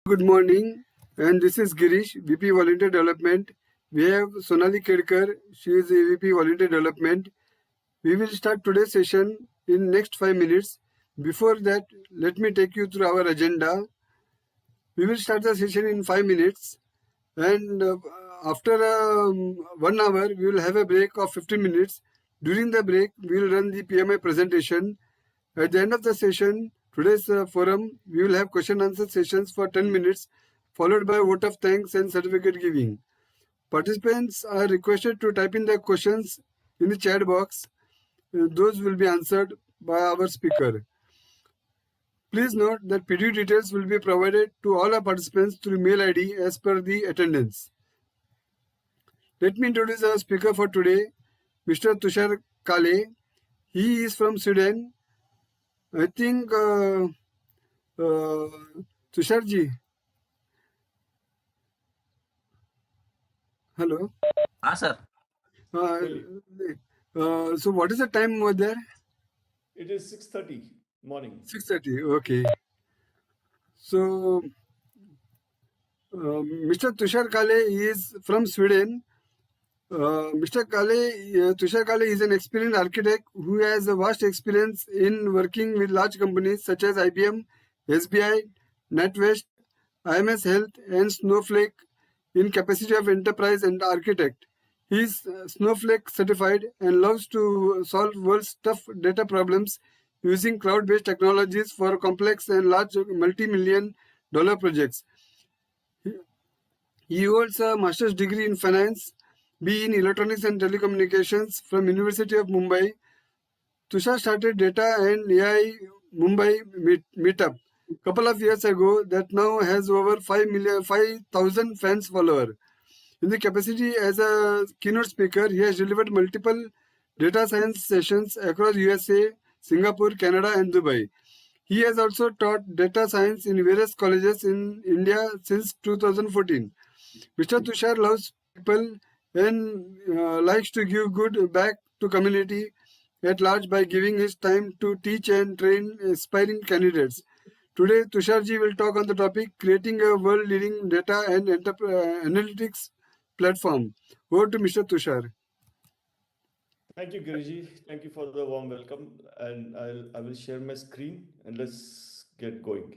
Good morning, and this is Girish, VP Volunteer Development. We have Sonali Kedkar, she is a VP Volunteer Development. We will start today's session in next 5 minutes. Before that, let me take you through our agenda. We will start the session in 5 minutes, and after 1 hour, we will have a break of 15 minutes. During the break, we will run the PMI presentation. At the end of the session, today's forum, we will have question answer sessions for 10 minutes, followed by vote of thanks and certificate giving. Participants are requested to type in their questions in the chat box. Those will be answered by our speaker. Please note that PD details will be provided to all our participants through mail ID as per the attendance. Let me introduce our speaker for today, Mr. Tushar Kale. He is from Sweden. I think Tusharji. Hello. Sir. So what is the time over there? It is 6:30 morning. 6:30. Okay. So Mr. Tushar Kale is from Sweden. Tushar Kale is an experienced architect who has a vast experience in working with large companies such as IBM, SBI, NatWest, IMS Health, and Snowflake in capacity of enterprise and architect. He is Snowflake certified and loves to solve world's tough data problems using cloud-based technologies for complex and large multi-million-dollar projects. He holds a master's degree in finance, B in electronics and telecommunications from University of Mumbai. Tushar started Data and AI Mumbai meetup couple of years ago that now has over 5,000 fans follower. In the capacity as a keynote speaker, he has delivered multiple data science sessions across USA, Singapore, Canada, and Dubai. He has also taught data science in various colleges in India since 2014. Mr. Tushar loves people and likes to give good back to community at large by giving his time to teach and train aspiring candidates. Today, Tusharji will talk on the topic creating a world-leading data and analytics platform. Over to Mr. Tushar. Thank you, Giriji. Thank you for the warm welcome. And I will share my screen and let's get going.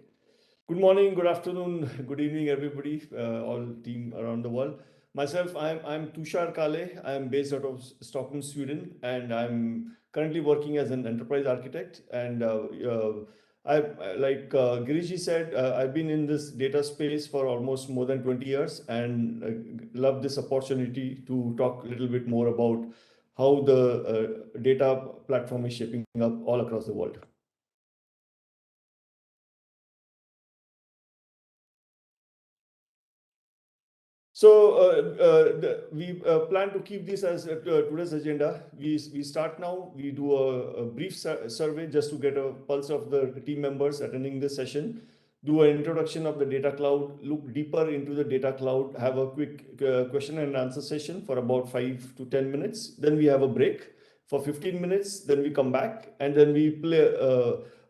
Good morning, good afternoon, good evening, everybody, all team around the world. Myself, I'm Tushar Kale. I'm based out of Stockholm, Sweden, and I'm currently working as an enterprise architect. And like Giriji said, I've been in this data space for almost more than 20 years and love this opportunity to talk a little bit more about how the data platform is shaping up all across the world. So we plan to keep this as today's agenda. We start now. We do a brief survey just to get a pulse of the team members attending this session. Do an introduction of the data cloud, look deeper into the data cloud, have a quick question and answer session for about 5 to 10 minutes. Then we have a break for 15 minutes. Then we come back and then we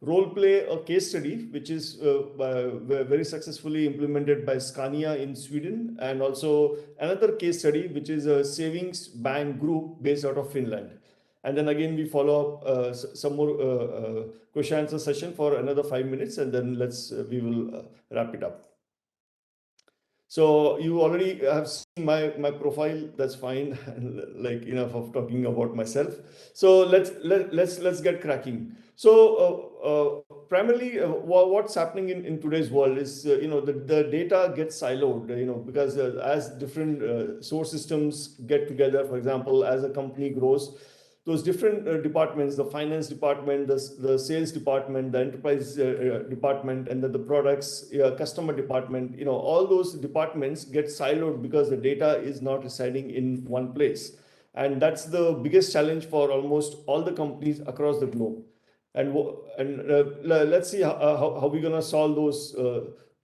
role play a case study, which is very successfully implemented by Scania in Sweden, and also another case study, which is a savings bank group based out of Finland. And then again, we follow up some more question answer session for another 5 minutes, and then we will wrap it up. So you already have seen my profile. That's fine. Like enough of talking about myself. So let's get cracking. So primarily, what's happening in today's world is the data gets siloed. Because as different source systems get together, for example, as a company grows, those different departments, the finance department, the sales department, the enterprise department, and the products customer department, all those departments get siloed because the data is not residing in one place. And that's the biggest challenge for almost all the companies across the globe. And let's see how we're going to solve those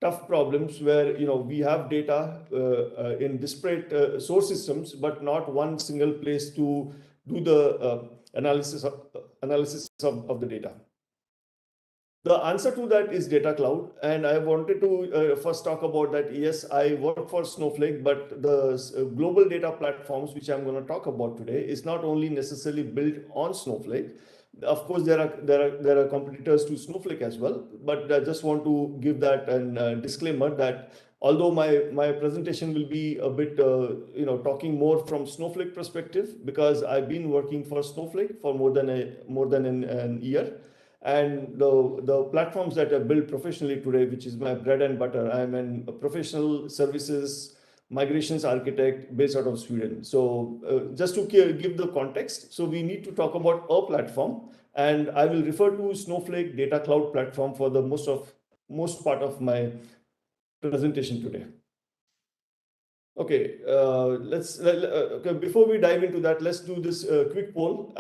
tough problems where we have data in disparate source systems, but not one single place to do the analysis of the data. The answer to that is data cloud. And I wanted to first talk about that. Yes, I work for Snowflake, but the global data platforms, which I'm going to talk about today, is not only necessarily built on Snowflake. Of course, there are competitors to Snowflake as well. But I just want to give that a disclaimer that although my presentation will be a bit talking more from Snowflake perspective, because I've been working for Snowflake for more than an year, and the platforms that I built professionally today, which is my bread and butter. I'm a professional services migrations architect based out of Sweden. So just to give the context, so we need to talk about a platform, and I will refer to Snowflake Data Cloud platform for the most part of my presentation today. Okay, okay, before we dive into that, let's do this quick poll.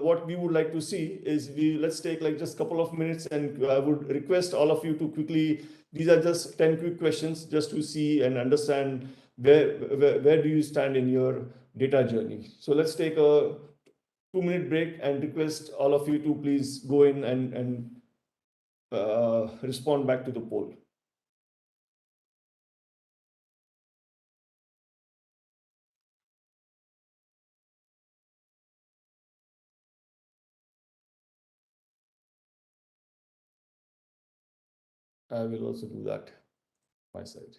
What we would like to see is let's take like just a couple of minutes, and I would request all of you to quickly. These are just 10 quick questions just to see and understand where do you stand in your data journey. So let's take a 2-minute break and request all of you to please go in and respond back to the poll. I will also do that my side.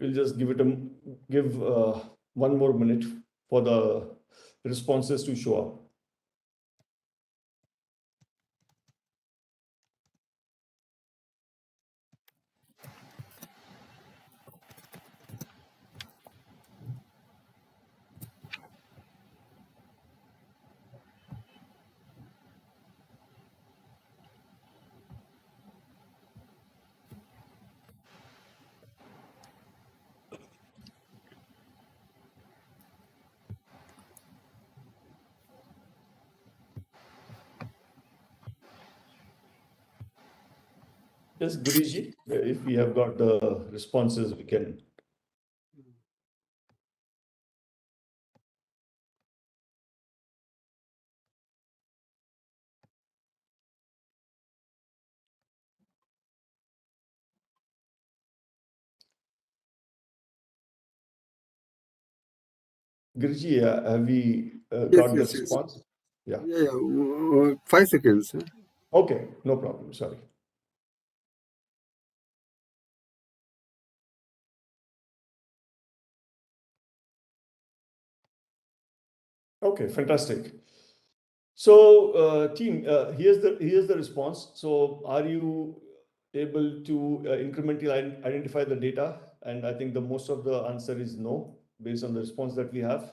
We'll just give one more minute for the responses to show up. Yes, Guriji, if we have got the responses, we can. Guriji, have we got the Yes. response? Yeah. Yeah. 5 seconds. Okay, no problem. Sorry. Okay, fantastic. So, team, here's the response. So, are you able to incrementally identify the data? And I think the most of the answer is no, based on the response that we have.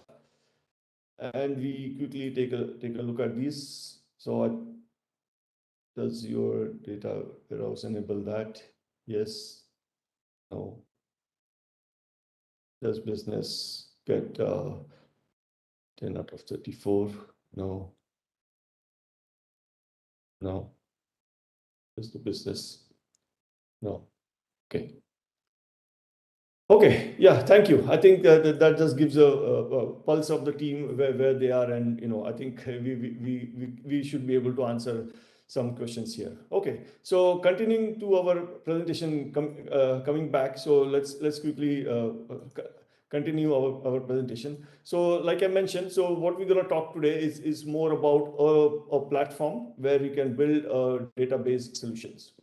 And we quickly take a look at these. So, does your data warehouse enable that? Yes. No. Does business get 10 out of 34? No. No. Does the business? No. Okay. Okay, yeah, thank you. I think that just gives a pulse of the team where they are, and I think we should be able to answer some questions here. Okay, so continuing to our presentation, coming back. So let's quickly continue our presentation. So like I mentioned, so what we're going to talk today is more about a platform where we can build database solutions.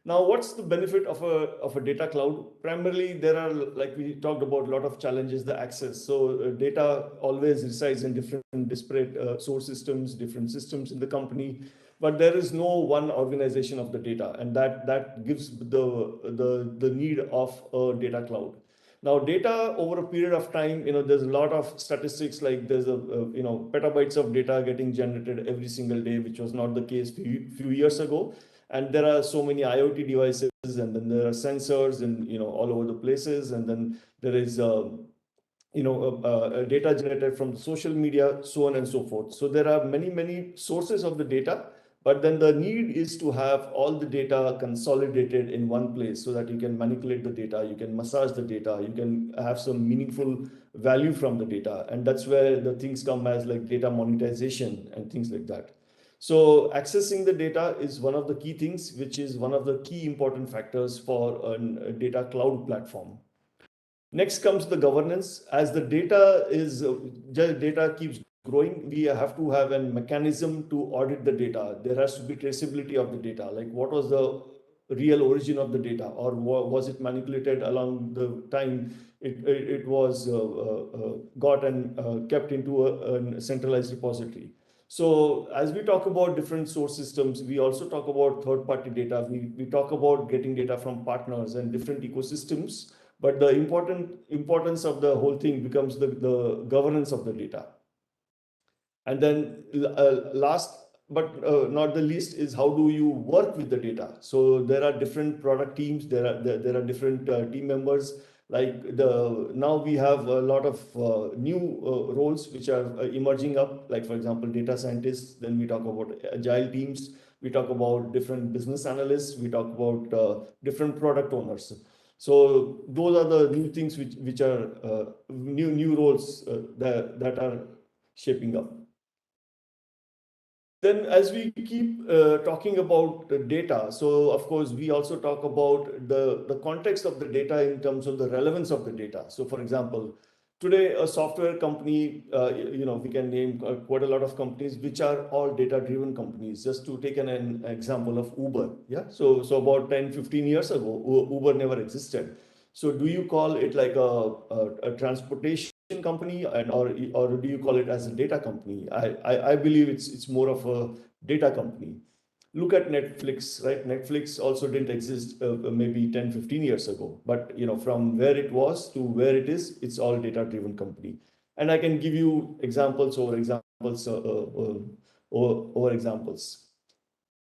Now, what's the benefit of a data cloud? Primarily, there are, like we talked about, a lot of challenges, the access. So data always resides in different disparate source systems, different systems in the company. but there is no one organization of the data, and that gives the need of a data cloud. Now, data over a period of time, there's a lot of statistics, like there's petabytes of data getting generated every single day, which was not the case few years ago. And there are so many IoT devices, and then there are sensors, and all over the places, and then there is data generated from social media, so on and so forth. So there are many sources of the data, but then the need is to have all the data consolidated in one place so that you can manipulate the data, you can massage the data, you can have some meaningful value from the data. And that's where the things come as like data monetization and things like that. So accessing the data is one of the key things, which is one of the key important factors for a data cloud platform. Next comes the governance. As the data keeps growing, we have to have a mechanism to audit the data. There has to be traceability of the data. Like, what was the real origin of the data, or was it manipulated along the time it was got and kept into a centralized repository. So as we talk about different source systems, we also talk about third-party data. We talk about getting data from partners and different ecosystems, but the importance of the whole thing becomes the governance of the data. And then last but not the least is, how do you work with the data? So there are different product teams, there are different team members. Like now we have a lot of new roles which are emerging up, like for example data scientists. Then we talk about agile teams, we talk about different business analysts, we talk about different product owners. So those are the new things which are new roles that are shaping up. Then as we keep talking about the data, so of course we also talk about the context of the data in terms of the relevance of the data. So for example, today a software company, we can name quite a lot of companies which are all data driven companies. Just to take an example of Uber. Yeah. So about 10-15 years ago, Uber never existed. So do you call it like a transportation company, or do you call it as a data company? I believe it's more of a data company. Look at Netflix, right? Netflix also didn't exist maybe 10-15 years ago, but from where it was to where it is, it's all data driven company. And I can give you examples over examples over examples.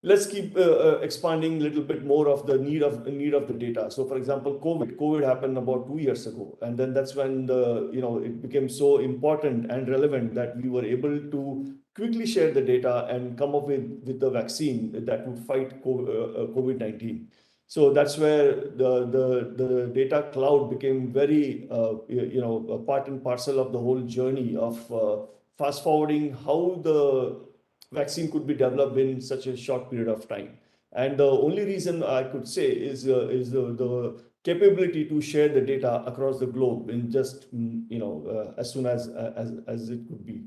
Let's keep expanding a little bit more of the need of the data. So for example, covid happened about 2 years ago, and then that's when it became so important and relevant that we were able to quickly share the data and come up with the vaccine that would fight covid-19. So that's where the data cloud became very a part and parcel of the whole journey of fast forwarding how the vaccine could be developed in such a short period of time. And the only reason I could say is the capability to share the data across the globe in just as soon as it could be.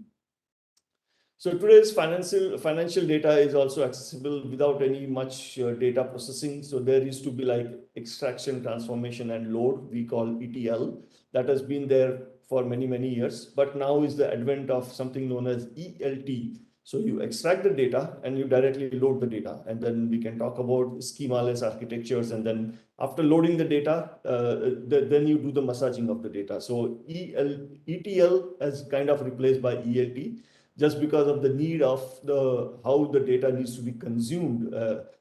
So today's financial data is also accessible without any much data processing. So there used to be like extraction, transformation, and load, we call ETL, that has been there for many years. But now is the advent of something known as ELT. So you extract the data and you directly load the data, and then we can talk about schema-less architectures. And then after loading the data, then you do the massaging of the data. So ETL is kind of replaced by ELT, just because of the need of how the data needs to be consumed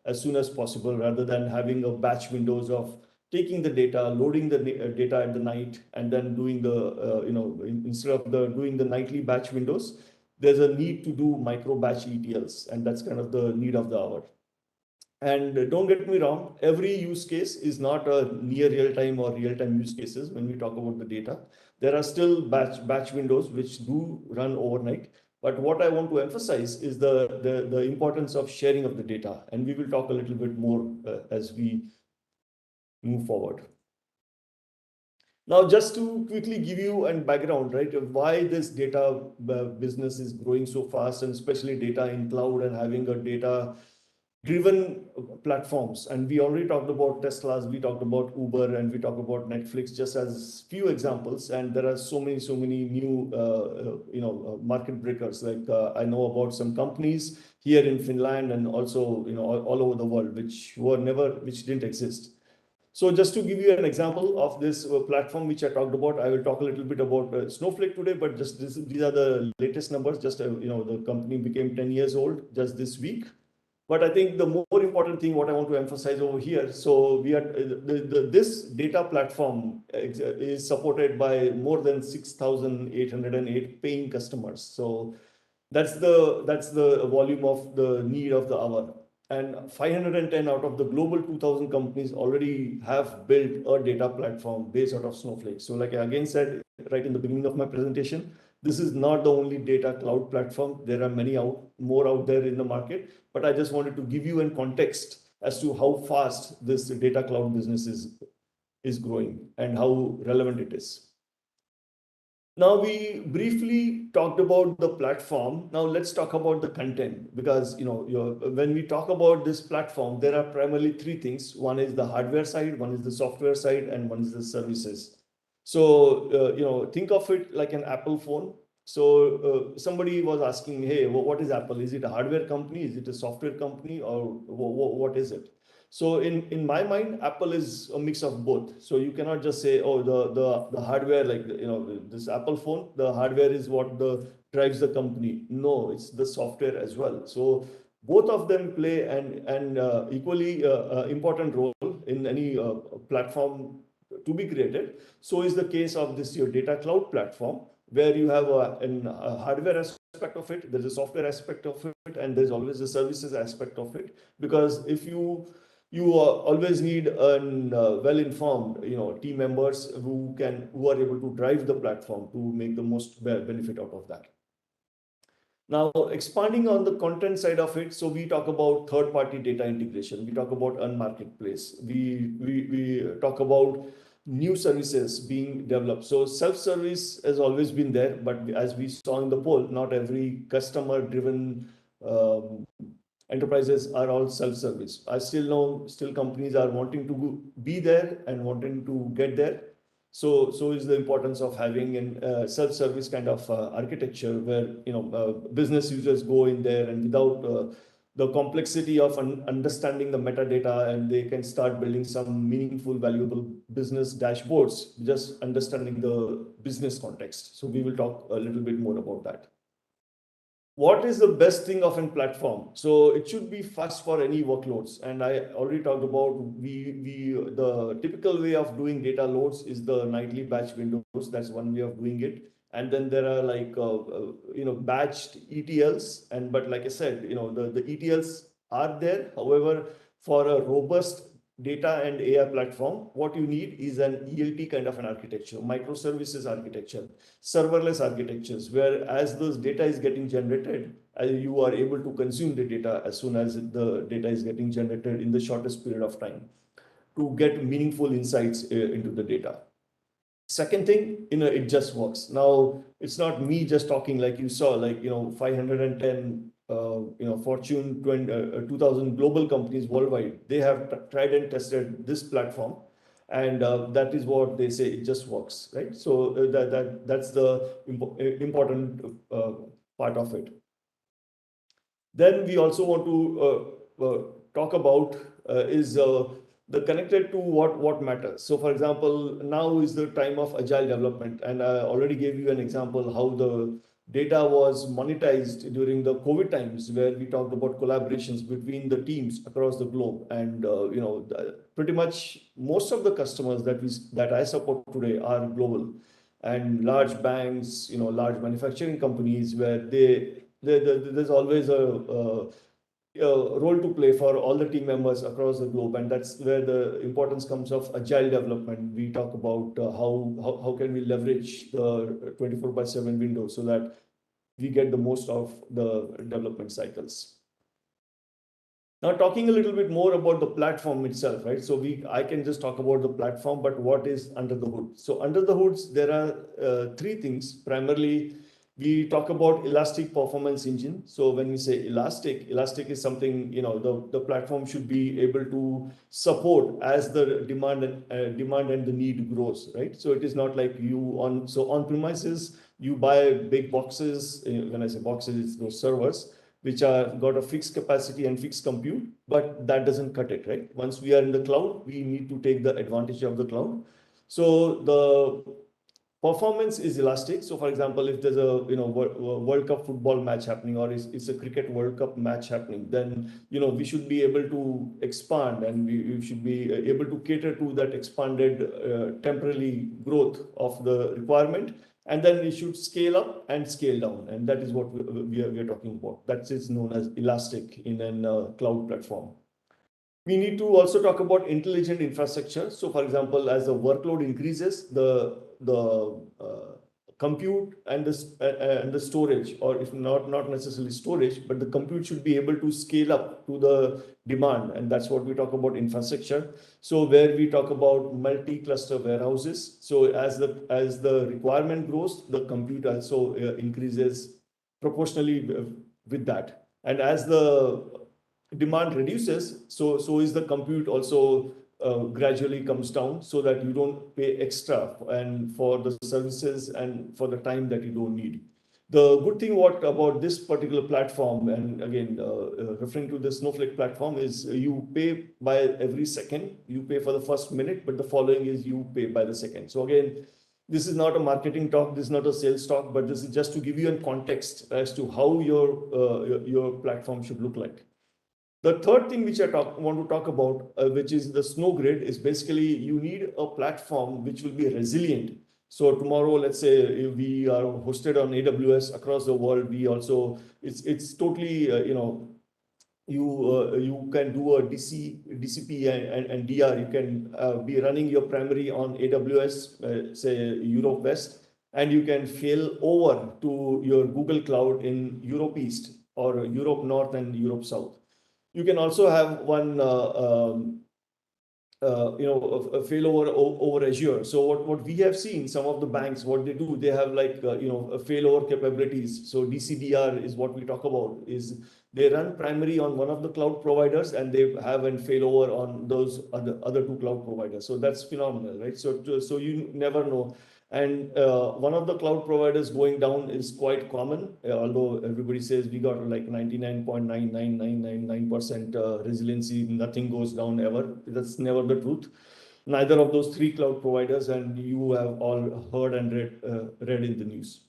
as soon as possible, rather than having a batch windows of taking the data, loading the data at the night, and then doing instead of doing the nightly batch windows, there's a need to do micro batch ETLs, and that's kind of the need of the hour. And don't get me wrong, every use case is not a near real-time or real-time use cases. When we talk about the data, there are still batch windows which do run overnight. But what I want to emphasize is the importance of sharing of the data. And we will talk a little bit more as we move forward. Now, just to quickly give you a background, right, of why this data business is growing so fast, and especially data in cloud and having a data driven platforms, and we already talked about Teslas, we talked about Uber, and we talked about Netflix, just as few examples. And there are so many new market breakers. Like I know about some companies here in Finland and also all over the world which didn't exist. So just to give you an example of this platform which I talked about, I will talk a little bit about Snowflake today, but these are the latest numbers. Just the company became 10 years old just this week. But I think the more important thing, what I want to emphasize over here, so we are this data platform is supported by more than 6,808 paying customers. So that's the volume of the need of the hour. And 510 out of the global 2,000 companies already have built a data platform based out of Snowflake. So like I again said right in the beginning of my presentation, this is not the only data cloud platform. There are many more out there in the market, but I just wanted to give you a context as to how fast this data cloud business is growing and how relevant it is. Now we briefly talked about the platform. Now let's talk about the content, because when we talk about this platform, there are primarily three things. One is the hardware side, one is the software side, and one is the services. So think of it like an Apple phone. So somebody was asking, hey, what is Apple? Is it a hardware company? Is it a software company? Or what is it? So in my mind, Apple is a mix of both. So you cannot just say, oh, the hardware, like this Apple phone, the hardware is what drives the company. No, it's the software as well. So both of them play an equally important role in any platform to be created. So is the case of this your data cloud platform, where you have a hardware aspect of it, there's a software aspect of it, and there's always a services aspect of it. Because if you always need an well-informed team members who are able to drive the platform to make the most benefit out of that. Now, expanding on the content side of it, so we talk about third-party data integration, we talk about unmarketplace, we talk about new services being developed. So self-service has always been there, but as we saw in the poll, not every customer-driven enterprises are all self-service. I still know companies are wanting to be there and wanting to get there. So is the importance of having a self-service kind of architecture where business users go in there and without the complexity of understanding the metadata, and they can start building some meaningful, valuable business dashboards, just understanding the business context. So we will talk a little bit more about that. What is the best thing of a platform? So it should be fast for any workloads. And I already talked about the typical way of doing data loads is the nightly batch windows. That's one way of doing it. And then there are like batched ETLs. But like I said, the ETLs are there. However, for a robust data and AI platform, what you need is an ELT kind of an architecture, microservices architecture, serverless architectures, where as this data is getting generated, you are able to consume the data as soon as the data is getting generated in the shortest period of time to get meaningful insights into the data. Second thing, it just works. Now, it's not me just talking, like you saw, like 510 Fortune 2000 global companies worldwide, they have tried and tested this platform, and that is what they say, it just works, right? So that's the important part of it. Then we also want to talk about is the connected to what matters. So for example, now is the time of agile development, and I already gave you an example how the data was monetized during the COVID times, where we talked about collaborations between the teams across the globe. And pretty much most of the customers that I support today are global, and large banks, large manufacturing companies, where there's always a role to play for all the team members across the globe. And that's where the importance comes of agile development. We talk about how can we leverage the 24/7 window so that we get the most of the development cycles. Now, talking a little bit more about the platform itself, right? So I can just talk about the platform, but what is under the hood? So under the hoods, there are three things. Primarily, We talk about elastic performance engine. So when we say elastic is something, the platform should be able to support as the demand and the need grows, right? So it is not like on premises, you buy big boxes. When I say boxes, it's those servers which are got a fixed capacity and fixed compute, but that doesn't cut it, right? Once we are in the cloud, we need to take the advantage of the cloud. So the performance is elastic. So for example, if there's a World Cup football match happening, or it's a cricket World Cup match happening, then we should be able to expand, and we should be able to cater to that expanded temporary growth of the requirement, and then we should scale up and scale down, and that is what we are talking about. That is known as elastic in a cloud platform. We need to also talk about intelligent infrastructure. So, for example, as the workload increases, the compute and the storage, or if not necessarily storage, but the compute should be able to scale up to the demand, and that's what we talk about infrastructure. So, where we talk about multi-cluster warehouses. So, as the requirement grows, the compute also increases proportionally with that, and as the demand reduces, so is the compute also gradually comes down, so that you don't pay extra and for the services and for the time that you don't need. The good thing what about this particular platform, and again referring to the Snowflake platform, is you pay by every second. You pay for the first minute, but the following is you pay by the second. So again, this is not a marketing talk, this is not a sales talk, but this is just to give you a context as to how your platform should look like. The third thing which I want to talk about, which is the snow grid, is basically you need a platform which will be resilient. So tomorrow, let's say if we are hosted on AWS across the world, we also it's totally you can do a DCP and DR. You can be running your primary on AWS, say Europe West, and you can fail over to your Google Cloud in Europe East or Europe North and Europe South. You can also have one a failover over Azure. So what we have seen, some of the banks, what they do, they have like a failover capabilities. So DCDR is what we talk about. Is they run primary on one of the cloud providers, and they have a failover on those other two cloud providers. So that's phenomenal, right? So you never know. And one of the cloud providers going down is quite common, although everybody says we got like 99.99999% resiliency, nothing goes down ever. That's never the truth. Neither of those three cloud providers, and you have all heard and read in the news.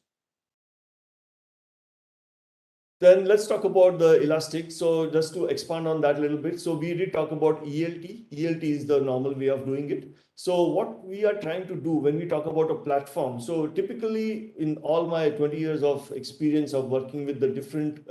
Then let's talk about the elastic. So just to expand on that a little bit. So we did talk about ELT. ELT is the normal way of doing it. So what we are trying to do when we talk about a platform, so typically in all my 20 years of experience of working with the different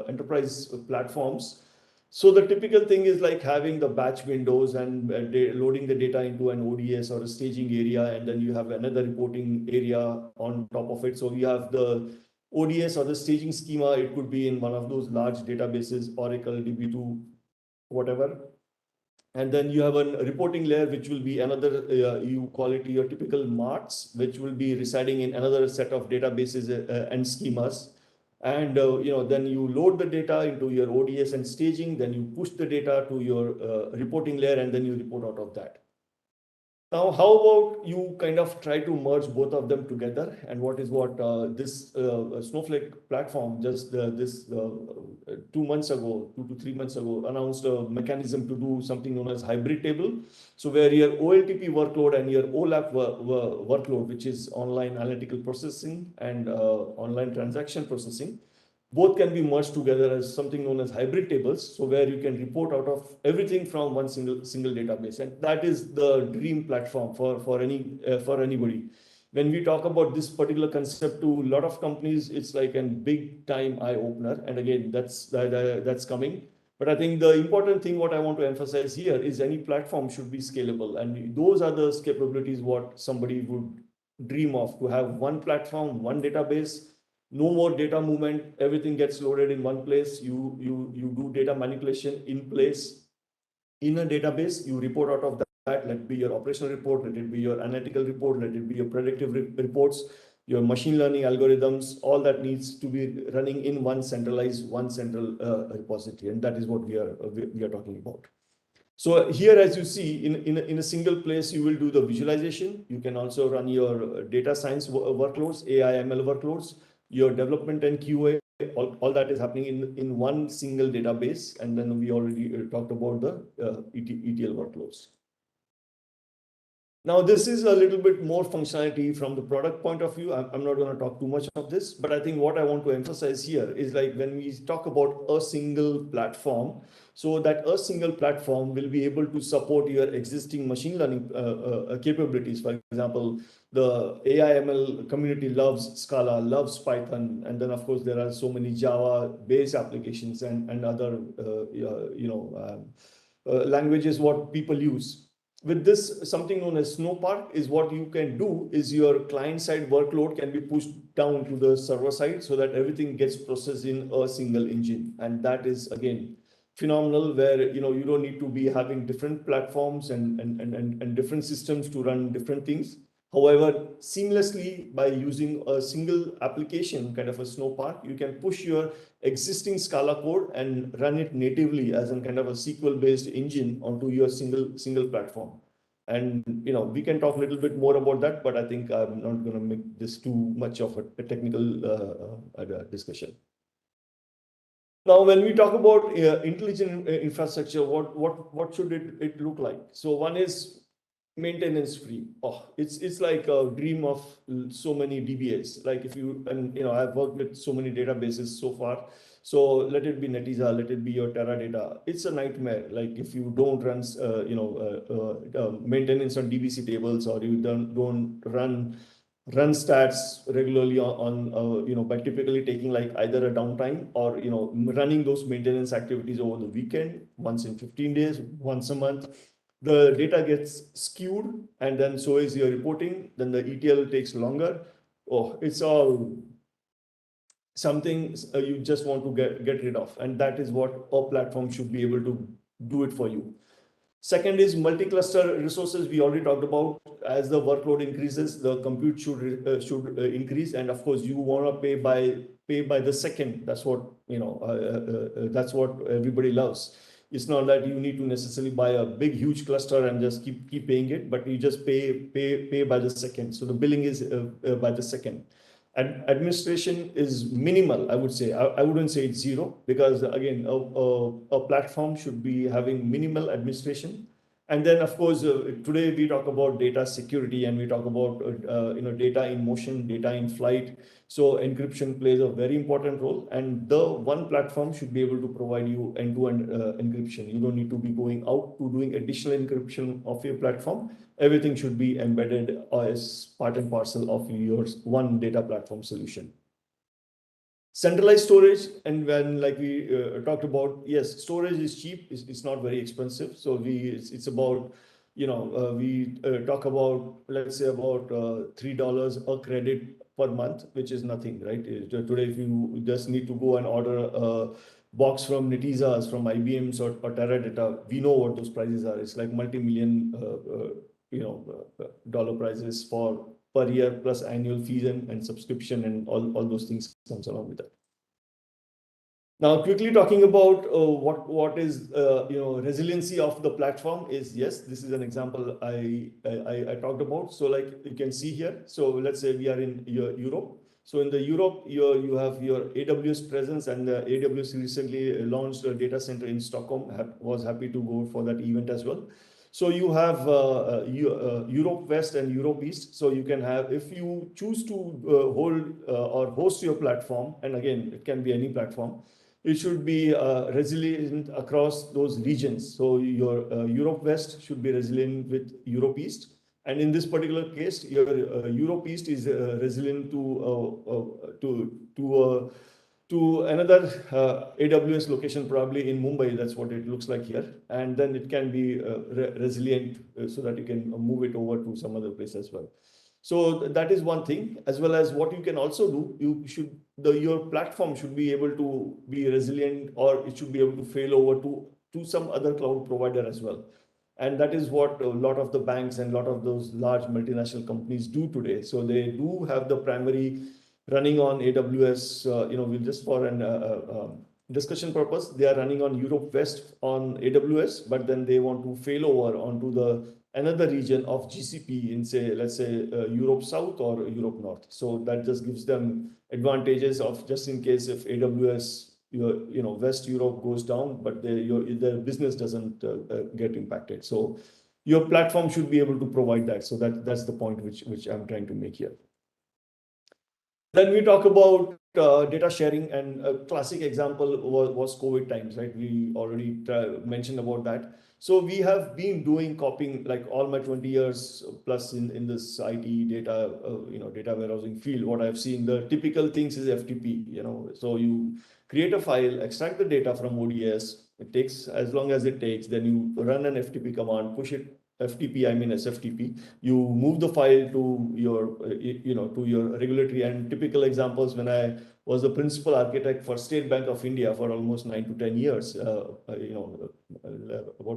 enterprise platforms, so the typical thing is like having the batch windows and loading the data into an ODS or a staging area, and then you have another reporting area on top of it. So you have the ODS or the staging schema. It could be in one of those large databases, Oracle, DB2, whatever. And then you have a reporting layer, which will be another, you call it your typical marts, which will be residing in another set of databases and schemas. And then you load the data into your ODS and staging, then you push the data to your reporting layer, and then you report out of that. Now, how about you kind of try to merge both of them together? And what this Snowflake platform just 2 months ago, 2 to 3 months ago, announced a mechanism to do something known as hybrid table. So where your OLTP workload and your OLAP workload, which is online analytical processing and online transaction processing, both can be merged together as something known as hybrid tables. So where you can report out of everything from one single database, and that is the dream platform for anybody. When we talk about this particular concept to a lot of companies, it's like a big time eye opener. And again, that's coming. But I think the important thing what I want to emphasize here is any platform should be scalable, and those are the capabilities what somebody would dream of, to have one platform, one database, no more data movement, everything gets loaded in one place. You do data manipulation in place in a database, you report out of that. Let it be your operational report, let it be your analytical report, let it be your predictive reports. your machine learning algorithms, all that needs to be running in one central repository, and that is what we are talking about. So here, as you see, in a single place, you will do the visualization. You can also run your data science workloads, AI, ML workloads, your development and QA. All that is happening in one single database. And then we already talked about the ETL workloads. Now, this is a little bit more functionality from the product point of view. I'm not going to talk too much of this, but I think what I want to emphasize here is like when we talk about a single platform, so that a single platform will be able to support your existing machine learning capabilities. For example, the AI ML community loves Scala, loves Python, and then of course there are so many Java-based applications and other languages what people use. With this, something known as Snowpark is what you can do is your client side workload can be pushed down to the server side so that everything gets processed in a single engine. And that is again phenomenal, where you don't need to be having different platforms and different systems to run different things. However, seamlessly by using a single application, kind of a Snowpark, you can push your existing Scala code and run it natively as a kind of a SQL-based engine onto your single platform. And we can talk a little bit more about that, but I think I'm not going to make this too much of a technical discussion. Now, when we talk about intelligent infrastructure, what should it look like? So one is maintenance free. It's like a dream of so many DBAs. Like I've worked with so many databases so far. So let it be Netezza, let it be your Teradata. It's a nightmare. Like if you don't run maintenance on DBC tables, or you don't run stats regularly on by typically taking like either a downtime or running those maintenance activities over the weekend, once in 15 days, once a month, the data gets skewed, and then so is your reporting. Then the ETL takes longer. It's all something you just want to get rid of, and that is what a platform should be able to do it for you. Second is multi-cluster resources. We already talked about. As the workload increases, the compute should increase, and of course, you want to pay by the second. That's what that's what everybody loves. It's not that you need to necessarily buy a big, huge cluster and just keep paying it, but you just pay by the second. So the billing is by the second. And administration is minimal, I would say. I wouldn't say it's zero, because again, a platform should be having minimal administration. And then, of course, today we talk about data security, and we talk about data in motion, data in flight. So encryption plays a very important role, and the one platform should be able to provide you end-to-end encryption. You don't need to be going out to doing additional encryption of your platform. Everything should be embedded as part and parcel of your one data platform solution. Centralized storage, and when like we talked about, yes, storage is cheap. It's not very expensive. So it's about we talk about, let's say, about $3 a credit per month, which is nothing, right? Today, if you just need to go and order a box from Netezza's, from IBM's or Teradata, we know what those prices are. It's like multi-million dollar prices for per year, plus annual fees and subscription, and all those things comes along with that. Now, quickly talking about what is resiliency of the platform is, yes, this is an example I talked about. So like you can see here. So let's say we are in Europe. So in the Europe, you have your AWS presence, and AWS recently launched a data center in Stockholm. Was happy to go for that event as well. So you have Europe West and Europe East. So you can have, if you choose to hold or host your platform, and again, it can be any platform, it should be resilient across those regions. So your Europe West should be resilient with Europe East. And in this particular case, your Europe East is resilient to another AWS location, probably in Mumbai. That's what it looks like here. And then it can be resilient so that you can move it over to some other place as well. So that is one thing, as well as what you can also do. Your platform should be able to be resilient, or it should be able to fail over to some other cloud provider as well. And that is what a lot of the banks and a lot of those large multinational companies do today. So they do have the primary running on AWS, we'll just for an discussion purpose, they are running on Europe West on AWS, but then they want to fail over onto the another region of GCP in, say, let's say Europe South or Europe North. So that just gives them advantages of, just in case if AWS West Europe goes down, but their business doesn't get impacted. So your platform should be able to provide that. So that's the point which I'm trying to make here. Then we talk about data sharing, and a classic example was COVID times, right? We already mentioned about that. So we have been doing copying, like all my 20 years plus in this IT data, data warehousing field. What I've seen, the typical things is FTP. So you create a file, extract the data from ODS. It takes as long as it takes. Then you run an FTP command, push it. FTP, I mean SFTP. You move the file to your, to your regulatory. And typical examples, when I was the principal architect for State Bank of India for almost 9 to 10 years, about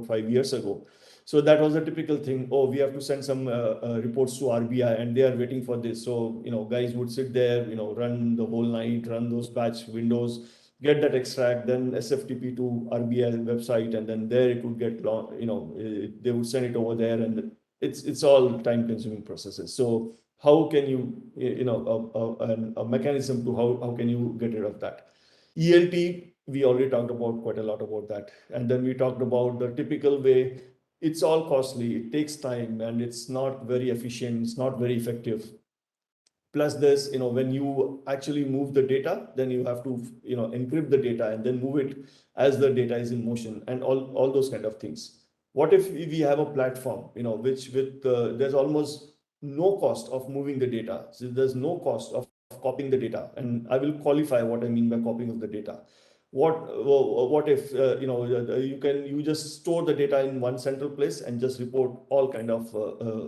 5 years ago. So that was a typical thing. Oh, we have to send some reports to RBI, and they are waiting for this. So, guys would sit there, run the whole night, run those batch windows, get that extract, then SFTP to RBI website, and then there it would get long, they would send it over there, and it's all time-consuming processes. So how can you, a mechanism to how can you get rid of that? ELT, we already talked about quite a lot about that. And then we talked about the typical way. It's all costly, it takes time, and it's not very efficient, it's not very effective. Plus this, when you actually move the data, then you have to, encrypt the data and then move it as the data is in motion, and all those kind of things. What if we have a platform, which with there's almost no cost of moving the data. So there's no cost of copying the data. And I will qualify what I mean by copying of the data. What if you just store the data in one central place and just report all kind of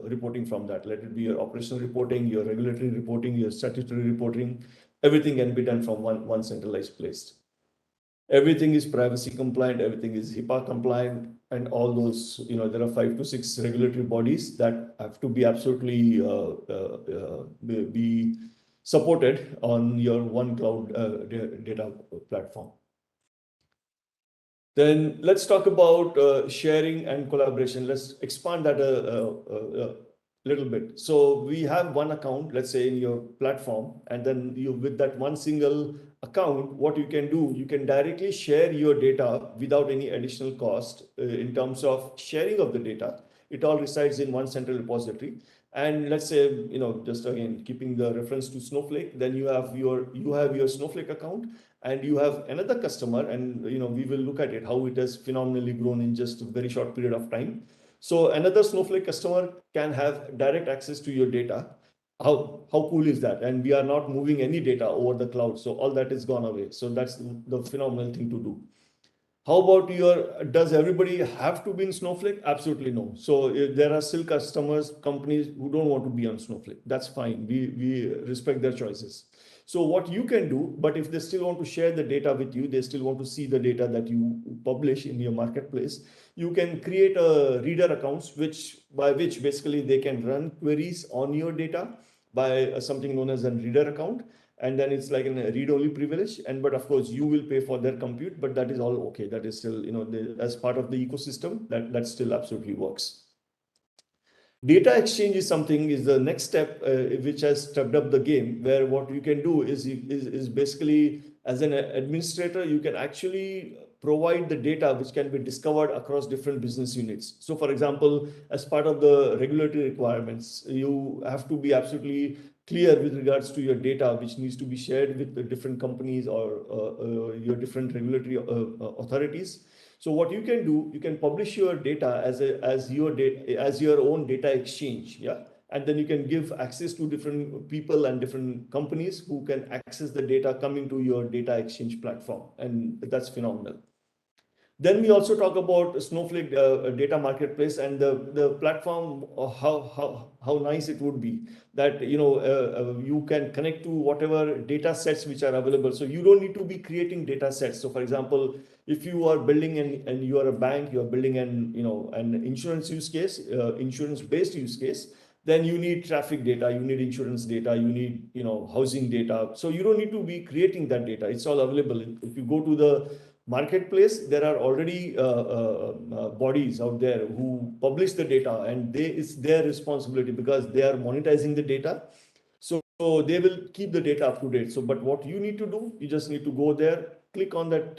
reporting from that? Let it be your operational reporting, your regulatory reporting, your statutory reporting. Everything can be done from one centralized place. Everything is privacy compliant, everything is HIPAA compliant, and all those, there are 5 to 6 regulatory bodies that have to be absolutely be supported on your one cloud data platform. Then let's talk about sharing and collaboration. Let's expand that a little bit. So we have one account, let's say in your platform, and then with that one single account, what you can do, you can directly share your data without any additional cost in terms of sharing of the data. It all resides in one central repository. And let's say, just again, keeping the reference to Snowflake, then you have your Snowflake account, and you have another customer, and we will look at it, how it has phenomenally grown in just a very short period of time. So another Snowflake customer can have direct access to your data. How cool is that? And we are not moving any data over the cloud, so all that is gone away. So that's the phenomenal thing to do. How about does everybody have to be in Snowflake? Absolutely no. So there are still customers, companies who don't want to be on Snowflake. That's fine. We respect their choices. So what you can do, but if they still want to share the data with you, they still want to see the data that you publish in your marketplace, you can create a reader accounts, by which basically they can run queries on your data by something known as a reader account. And then it's like a read-only privilege. But of course, you will pay for their compute, but that is all okay. That is still, as part of the ecosystem, that still absolutely works. Data exchange is the next step, which has stepped up the game, where what you can do is basically, as an administrator, you can actually provide the data which can be discovered across different business units. So for example, as part of the regulatory requirements, you have to be absolutely clear with regards to your data, which needs to be shared with the different companies or your different regulatory authorities. So what you can do, you can publish your data as your own data exchange, yeah, and then you can give access to different people and different companies who can access the data coming to your data exchange platform, and that's phenomenal. Then we also talk about Snowflake data marketplace and the platform, how nice it would be that you can connect to whatever data sets which are available. So you don't need to be creating data sets. So for example, if you are building and you are a bank, you are building an insurance use case, insurance based use case, then you need traffic data, you need insurance data, you need housing data. So you don't need to be creating that data. It's all available. If you go to the marketplace, there are already bodies out there who publish the data, and it's their responsibility because they are monetizing the data. So they will keep the data up to date. So but what you need to do, you just need to go there, click on that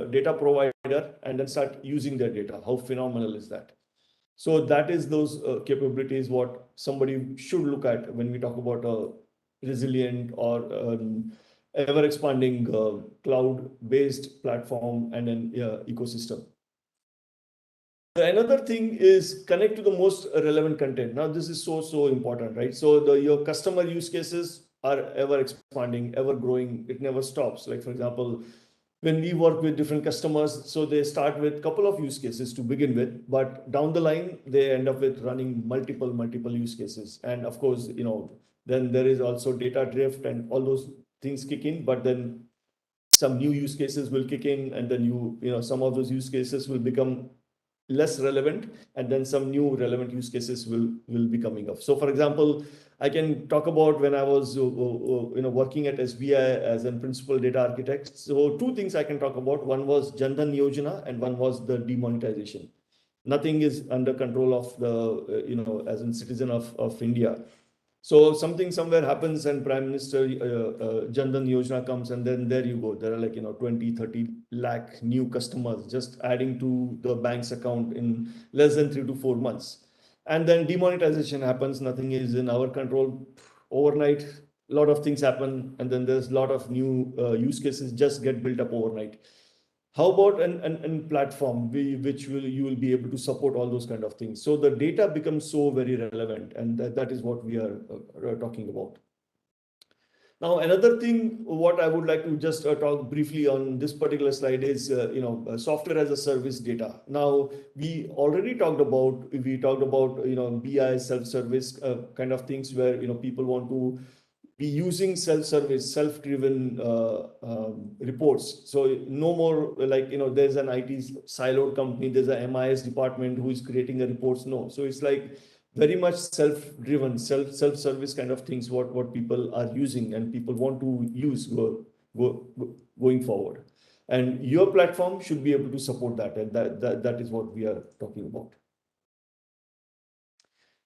data provider, and then start using their data. How phenomenal is that? So that is those capabilities what somebody should look at when we talk about a resilient or ever expanding cloud based platform and an ecosystem. Another thing is connect to the most relevant content. Now this is so important, right? So your customer use cases are ever expanding, ever growing. It never stops. Like for example, when we work with different customers, so they start with a couple of use cases to begin with, but down the line they end up with running multiple use cases. And of course, then there is also data drift and all those things kick in, but then some new use cases will kick in, and then some of those use cases will become less relevant, and then some new relevant use cases will be coming up. So for example, I can talk about when I was working at SBI as a principal data architect. So two things I can talk about. One was Jan Dhan Yojana and one was the demonetization. Nothing is under control of the as a citizen of India. So something somewhere happens and Prime Minister Jan Dhan Yojana comes, and then there you go. There are like 20-30 lakh new customers just adding to the bank's account in less than 3 to 4 months. And then demonetization happens. Nothing is in our control. Overnight, a lot of things happen, and then there's a lot of new use cases just get built up overnight. How about an platform which you will be able to support all those kind of things? So the data becomes so very relevant, and that is what we are talking about. Now, another thing, what I would like to just talk briefly on this particular slide is, software as a service data. Now, we talked about, BI self-service kind of things where, people want to be using self-service, self-driven reports. So no more like, there's an IT siloed company, there's a MIS department who is creating the reports. No. So it's like very much self-driven, self-service kind of things, what people are using and people want to use going forward. And your platform should be able to support that. And that is what we are talking about.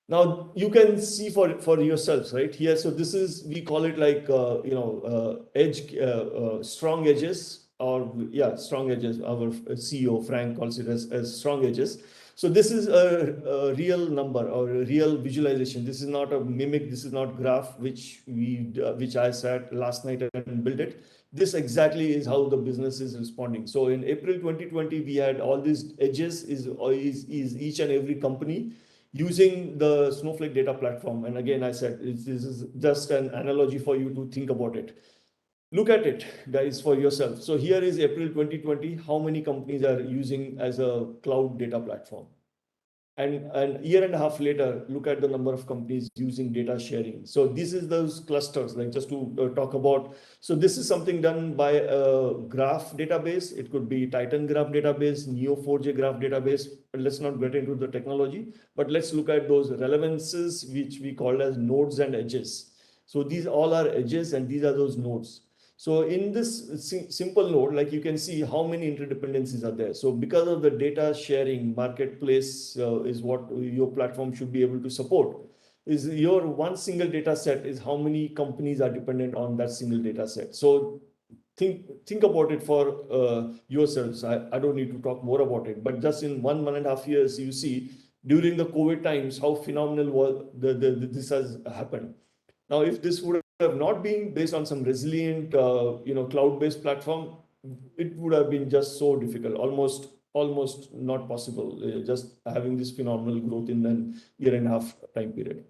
Now you can see for yourselves right here. So this is, we call it like edge, strong edges, or strong edges. Our CEO Frank calls it as strong edges. So this is a real number or a real visualization. This is not a mimic. This is not graph which I sat last night and built it. This exactly is how the business is responding. So in April 2020, we had all these edges is each and every company using the Snowflake data platform. And again, I said, this is just an analogy for you to think about it. Look at it, guys, for yourself. So here is April 2020. How many companies are using as a cloud data platform? And a year and a half later, look at the number of companies using data sharing. So this is those clusters, like just to talk about. So this is something done by a graph database. It could be Titan graph database, Neo4j graph database. But let's not get into the technology, but let's look at those relevances, which we call as nodes and edges. So these all are edges and these are those nodes. So in this simple node, like you can see how many interdependencies are there. So because of the data sharing marketplace is what your platform should be able to support. Is your one single data set is how many companies are dependent on that single data set. So think about it for yourselves. I don't need to talk more about it, but just in 1.5 years, you see during the COVID times how phenomenal was this has happened. Now, if this would have not been based on some resilient, cloud-based platform, it would have been just so difficult, almost not possible, just having this phenomenal growth in an 1.5 year time period.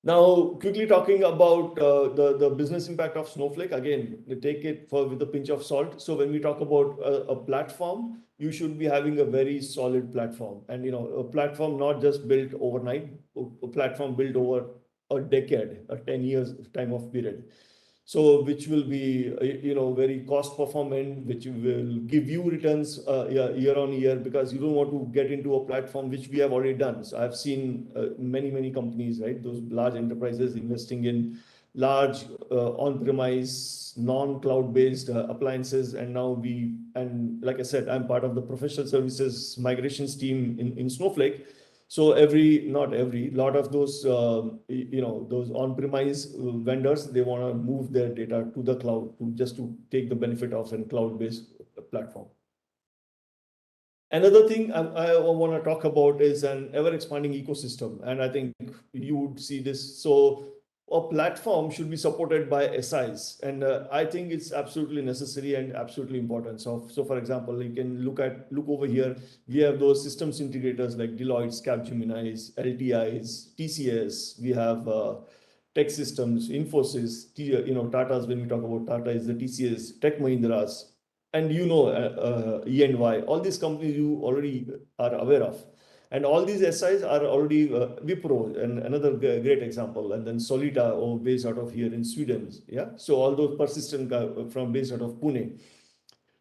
Now, quickly talking about the business impact of Snowflake, again, you take it with a pinch of salt. So when we talk about a platform, you should be having a very solid platform, and a platform not just built overnight, a platform built over a decade, a 10 years time of period. So which will be very cost performant, which will give you returns year on year, because you don't want to get into a platform which we have already done. So I've seen many companies, right, those large enterprises investing in large on-premise non-cloud based appliances, and now like I said, I'm part of the professional services migrations team in Snowflake. So not every lot of those those on-premise vendors, they want to move their data to the cloud just to take the benefit of a cloud-based platform. Another thing I want to talk about is an ever-expanding ecosystem, and I think you would see this. So a platform should be supported by SIs, and I think it's absolutely necessary and absolutely important. So for example, you can look over here. We have those systems integrators like Deloitte, Capgemini's, LTI's, TCS. We have Tech Systems, Infosys, Tata's. When we talk about Tata, is the TCS, Tech Mahindra's, and E&Y. All these companies you already are aware of. And all these SIs are already Wipro, and another great example, and then Solita, based out of here in Sweden. Yeah, so all those persistent from based out of Pune.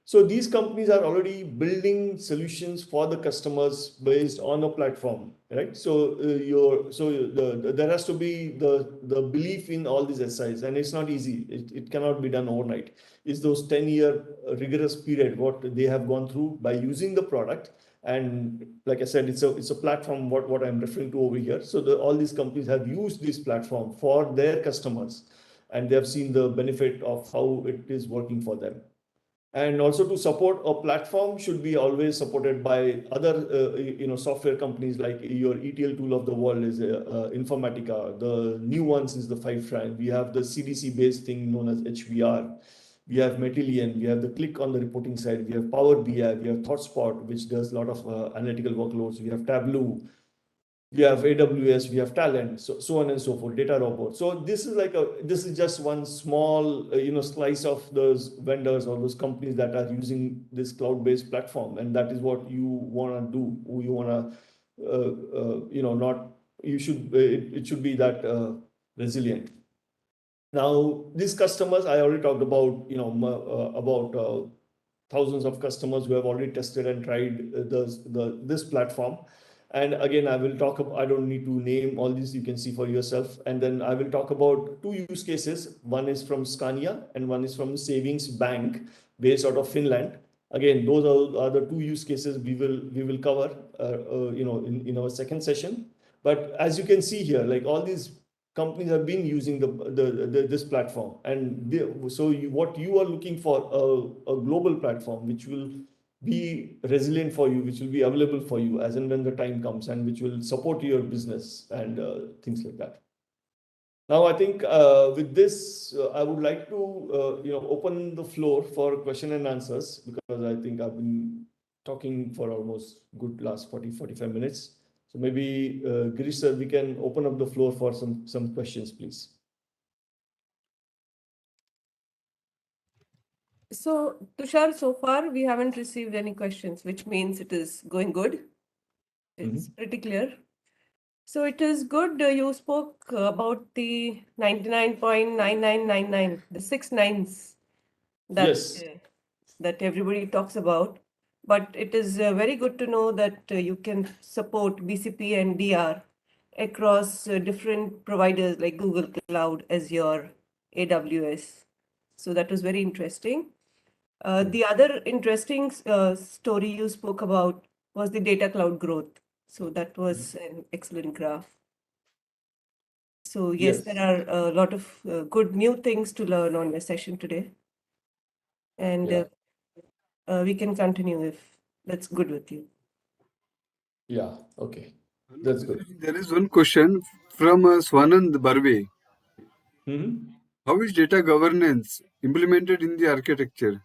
So these companies are already building solutions for the customers based on a platform, right? So there has to be the belief in all these SIs, and it's not easy. It cannot be done overnight. It's those 10-year rigorous period what they have gone through by using the product. And like I said, it's a platform what I'm referring to over here. So all these companies have used this platform for their customers, and they have seen the benefit of how it is working for them. And also, to support a platform should be always supported by other software companies, like your ETL tool of the world is Informatica. The new ones is the Fivetran. We have the CDC based thing known as HBR. We have Matillion. We have the Click on the reporting side. We have Power BI. We have ThoughtSpot, which does a lot of analytical workloads. We have Tableau. We have AWS, we have Talent, so on and so forth, data robot. So this is just one small slice of those vendors or those companies that are using this cloud-based platform, and that is what you want to do. You want to not you should it should be that resilient. Now these customers I already talked about, about thousands of customers who have already tested and tried this platform. And again, I will talk about, I don't need to name all these, you can see for yourself. And then I will talk about two use cases. One is from Scania and one is from Savings Bank based out of Finland. Again, those are the two use cases we will cover in our second session. But as you can see here, like all these companies have been using this platform, and what you are looking for, a global platform which will be resilient for you, which will be available for you as and when the time comes, and which will support your business and things like that. Now, I think with this, I would like to open the floor for question and answers, because I think I've been talking for almost good last 45 minutes. So maybe Girish sir, we can open up the floor for some questions, please. So, Tushar, so far we haven't received any questions, which means it is going good. It's pretty clear. So it is good you spoke about the 99.9999, the 6 nines that, Yes. that everybody talks about. But it is very good to know that you can support BCP and DR across different providers like Google Cloud, Azure, AWS. So that was very interesting. The other interesting story you spoke about was the data cloud growth. So that was an excellent graph. So yes, there are a lot of good new things to learn on the session today. And we can continue if that's good with you. Yeah, okay. That's good. There is one question from Swanand Barve. Mm-hmm. How is data governance implemented in the architecture?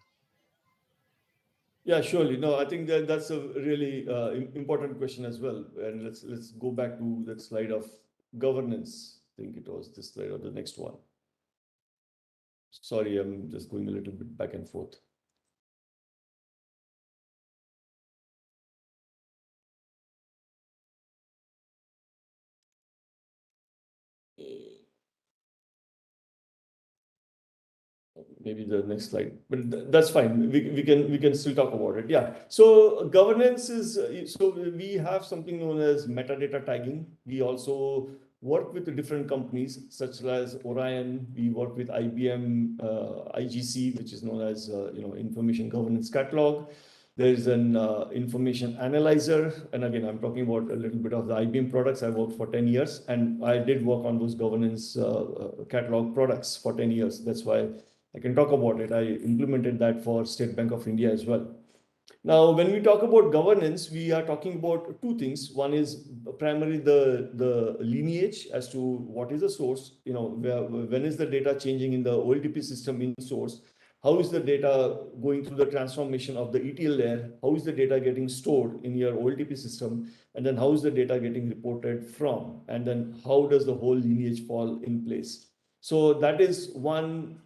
Yeah, surely. No, I think that's a really important question as well. And let's go back to that slide of governance. think it was this slide or the next one. Sorry, I'm just going a little bit back and forth. Maybe the next slide, but that's fine. We can still talk about it. Yeah. So governance is so we have something known as metadata tagging. We also work with the different companies such as Orion. We work with IBM, IGC, which is known as Information Governance Catalog. There is an information analyzer, and again, I'm talking about a little bit of the IBM products. I worked for 10 years, and I did work on those governance catalog products for 10 years. That's why I can talk about it. I implemented that for State Bank of India as well. Now, when we talk about governance, we are talking about two things. One is primarily the lineage as to what is the source, when is the data changing in the OLTP system in source, how is the data going through the transformation of the ETL layer, how is the data getting stored in your OLTP system, and then how is the data getting reported from, and then how does the whole lineage fall in place. So that is one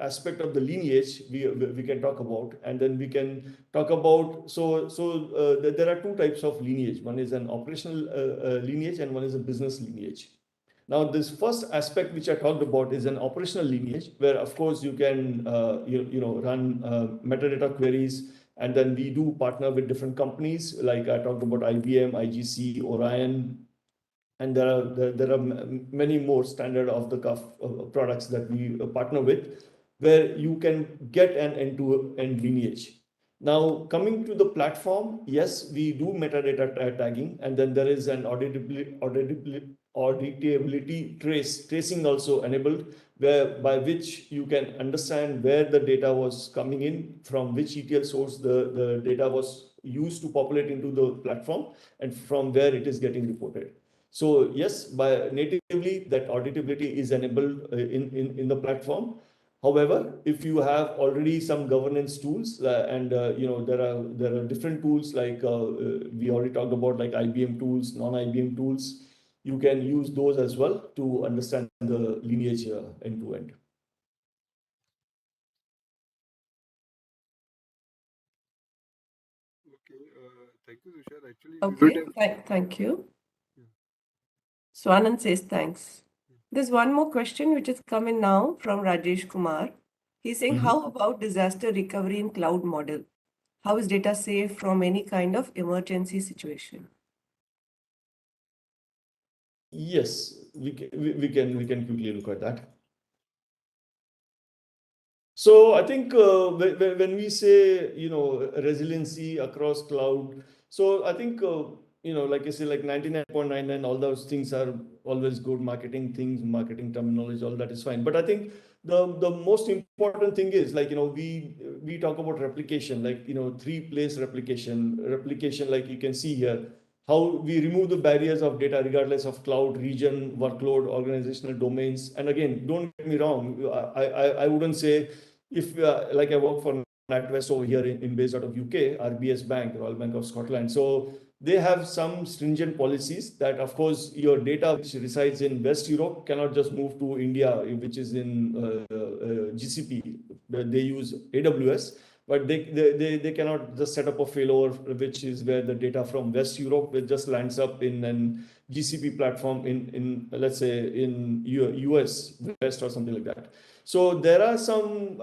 aspect of the lineage we can talk about, and then we can talk about there are two types of lineage. One is an operational lineage, and one is a business lineage. Now, this first aspect which I talked about is an operational lineage, where of course you can run metadata queries, and then we do partner with different companies like I talked about IBM, IGC, Orion, and there are many more standard off the cuff products that we partner with, where you can get an end-to-end lineage. Now, coming to the platform, yes, we do metadata tagging, and then there is an auditability tracing also enabled, by which you can understand where the data was coming in, from which ETL source the data was used to populate into the platform, and from where it is getting reported. So yes, by natively that auditability is enabled in the platform. However, if you have already some governance tools, and there are different tools like we already talked about, like IBM tools, non-IBM tools, you can use those as well to understand the lineage end to end. Okay, thank you, Tushar. Actually, Okay, thank you. So Anand says thanks. There's one more question which is coming now from Rajesh Kumar. He's saying, how about disaster recovery in cloud model? How is data safe from any kind of emergency situation? Yes, we can quickly look at that. So I think when we say resiliency across cloud, so I think like I say, like 99.99, all those things are always good marketing things, marketing terminology, all that is fine. But I think the most important thing is, like we talk about replication, like three-place replication, like you can see here, how we remove the barriers of data regardless of cloud, region, workload, organizational domains. And again, don't get me wrong, I wouldn't say, if like I work for NatWest over here in based out of UK, RBS Bank, Royal Bank of Scotland. So they have some stringent policies that, of course, your data which resides in West Europe cannot just move to India, which is in GCP. They use AWS, but they cannot just set up a failover, which is where the data from West Europe it just lands up in an GCP platform in let's say in US West or something like that. So there are some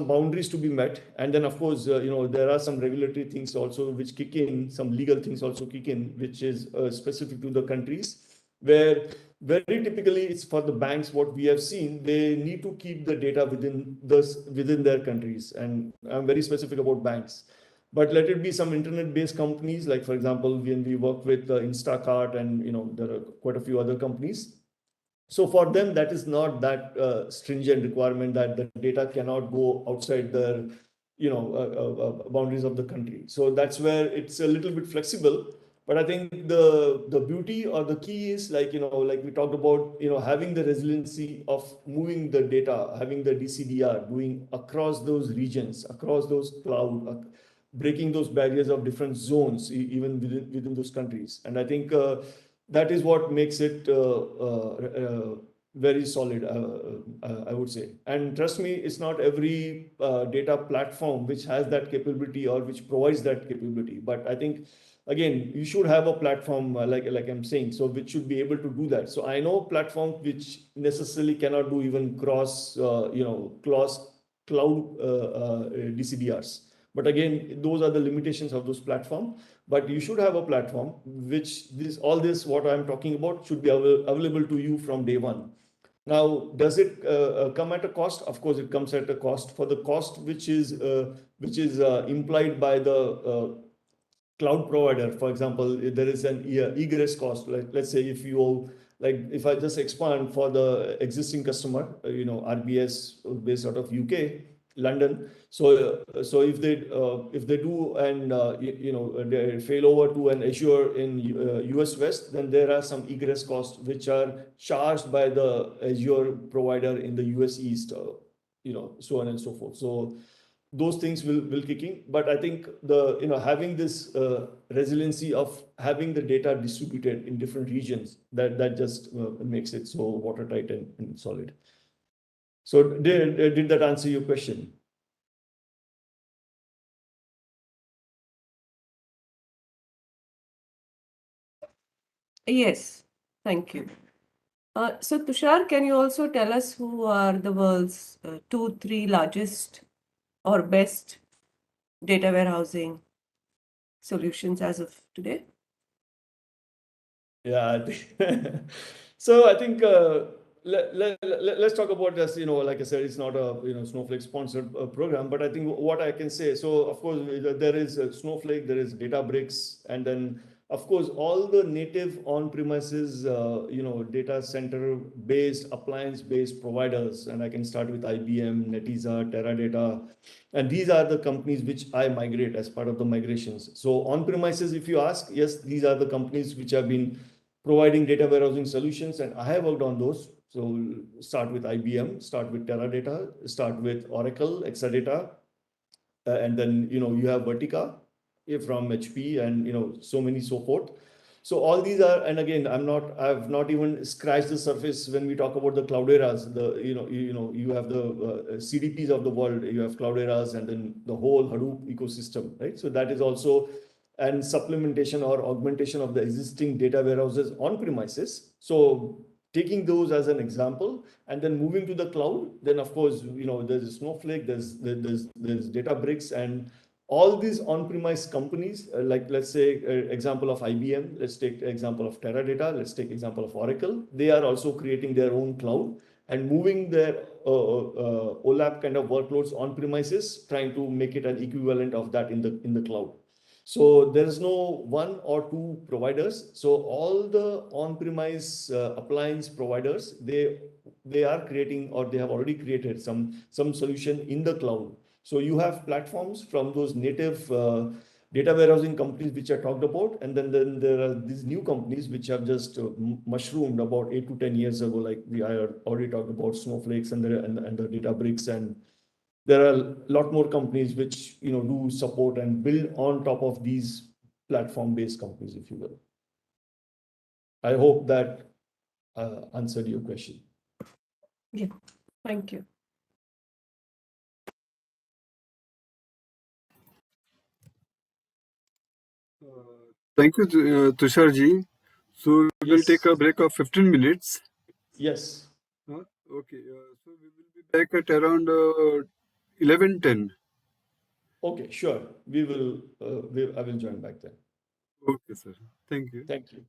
boundaries to be met, and then of course there are some regulatory things also which kick in, some legal things also kick in, which is specific to the countries, where very typically it's for the banks. What we have seen, they need to keep the data within their countries, and I'm very specific about banks. But let it be some internet-based companies, like for example, when we work with Instacart, and there are quite a few other companies. So for them, that is not that stringent requirement that the data cannot go outside the boundaries of the country. So that's where it's a little bit flexible. But I think the beauty or the key is, like like we talked about, having the resiliency of moving the data, having the DCDR, doing across those regions, across those cloud, breaking those barriers of different zones, even within those countries. And I think that is what makes it very solid, I would say. And trust me, it's not every data platform which has that capability or which provides that capability. But I think, again, you should have a platform like I'm saying, so which should be able to do that. So I know platforms which necessarily cannot do even cross cloud DCDRs. But again, those are the limitations of those platforms. But you should have a platform which all this what I'm talking about should be available to you from day one. Now, does it come at a cost? Of course, it comes at a cost. For the cost which is implied by the cloud provider, for example, there is an egress cost. Like, let's say if you, like, if I just expand for the existing customer, RBS based out of UK, London. So if they do and they fail over to an Azure in US West, then there are some egress costs which are charged by the Azure provider in the US East, so on and so forth. So those things will kick in. But I think having this resiliency of having the data distributed in different regions, that just makes it so watertight and solid. So did that answer your question? Yes, thank you. So Tushar, can you also tell us who are the world's two, three largest or best data warehousing solutions as of today? Yeah, I think so. I think let's talk about this. Like I said, it's not a Snowflake sponsored program, but I think what I can say. So of course there is Snowflake, there is Databricks, and then of course all the native on-premises data center based appliance based providers, and I can start with IBM, Netezza, Teradata, and these are the companies which I migrate as part of the migrations. So on-premises, if you ask, yes, these are the companies which have been providing data warehousing solutions, and I have worked on those. So start with IBM, start with Teradata, start with Oracle, Exadata, and then you have Vertica from HP, and so many so forth. So all these are, and again, I've not even scratched the surface when we talk about the Clouderas. You have the CDPs of the world, you have Clouderas, and then the whole Hadoop ecosystem, right? So that is also and supplementation or augmentation of the existing data warehouses on premises. So taking those as an example and then moving to the cloud, then of course there's Snowflake, there's Databricks, and all these on-premise companies, like let's say example of IBM, let's take example of Teradata, let's take example of Oracle. They are also creating their own cloud and moving their OLAP kind of workloads on premises, trying to make it an equivalent of that in the cloud. So there is no one or two providers. So all the on-premise appliance providers, they are creating or they have already created some solution in the cloud. So you have platforms from those native data warehousing companies which I talked about, and then there are these new companies which have just mushroomed about 8 to 10 years ago. Like I already talked about Snowflakes and the Databricks, and there are a lot more companies which do support and build on top of these platform-based companies, if you will. I hope that answered your question. Yeah, thank you. Thank you, Tushar ji. So we will take a Yes. break of 15 minutes. Yes. Okay. So we will be back at around 11:10. Okay, sure. I will join back then. Okay, sir. Thank you. Thank you.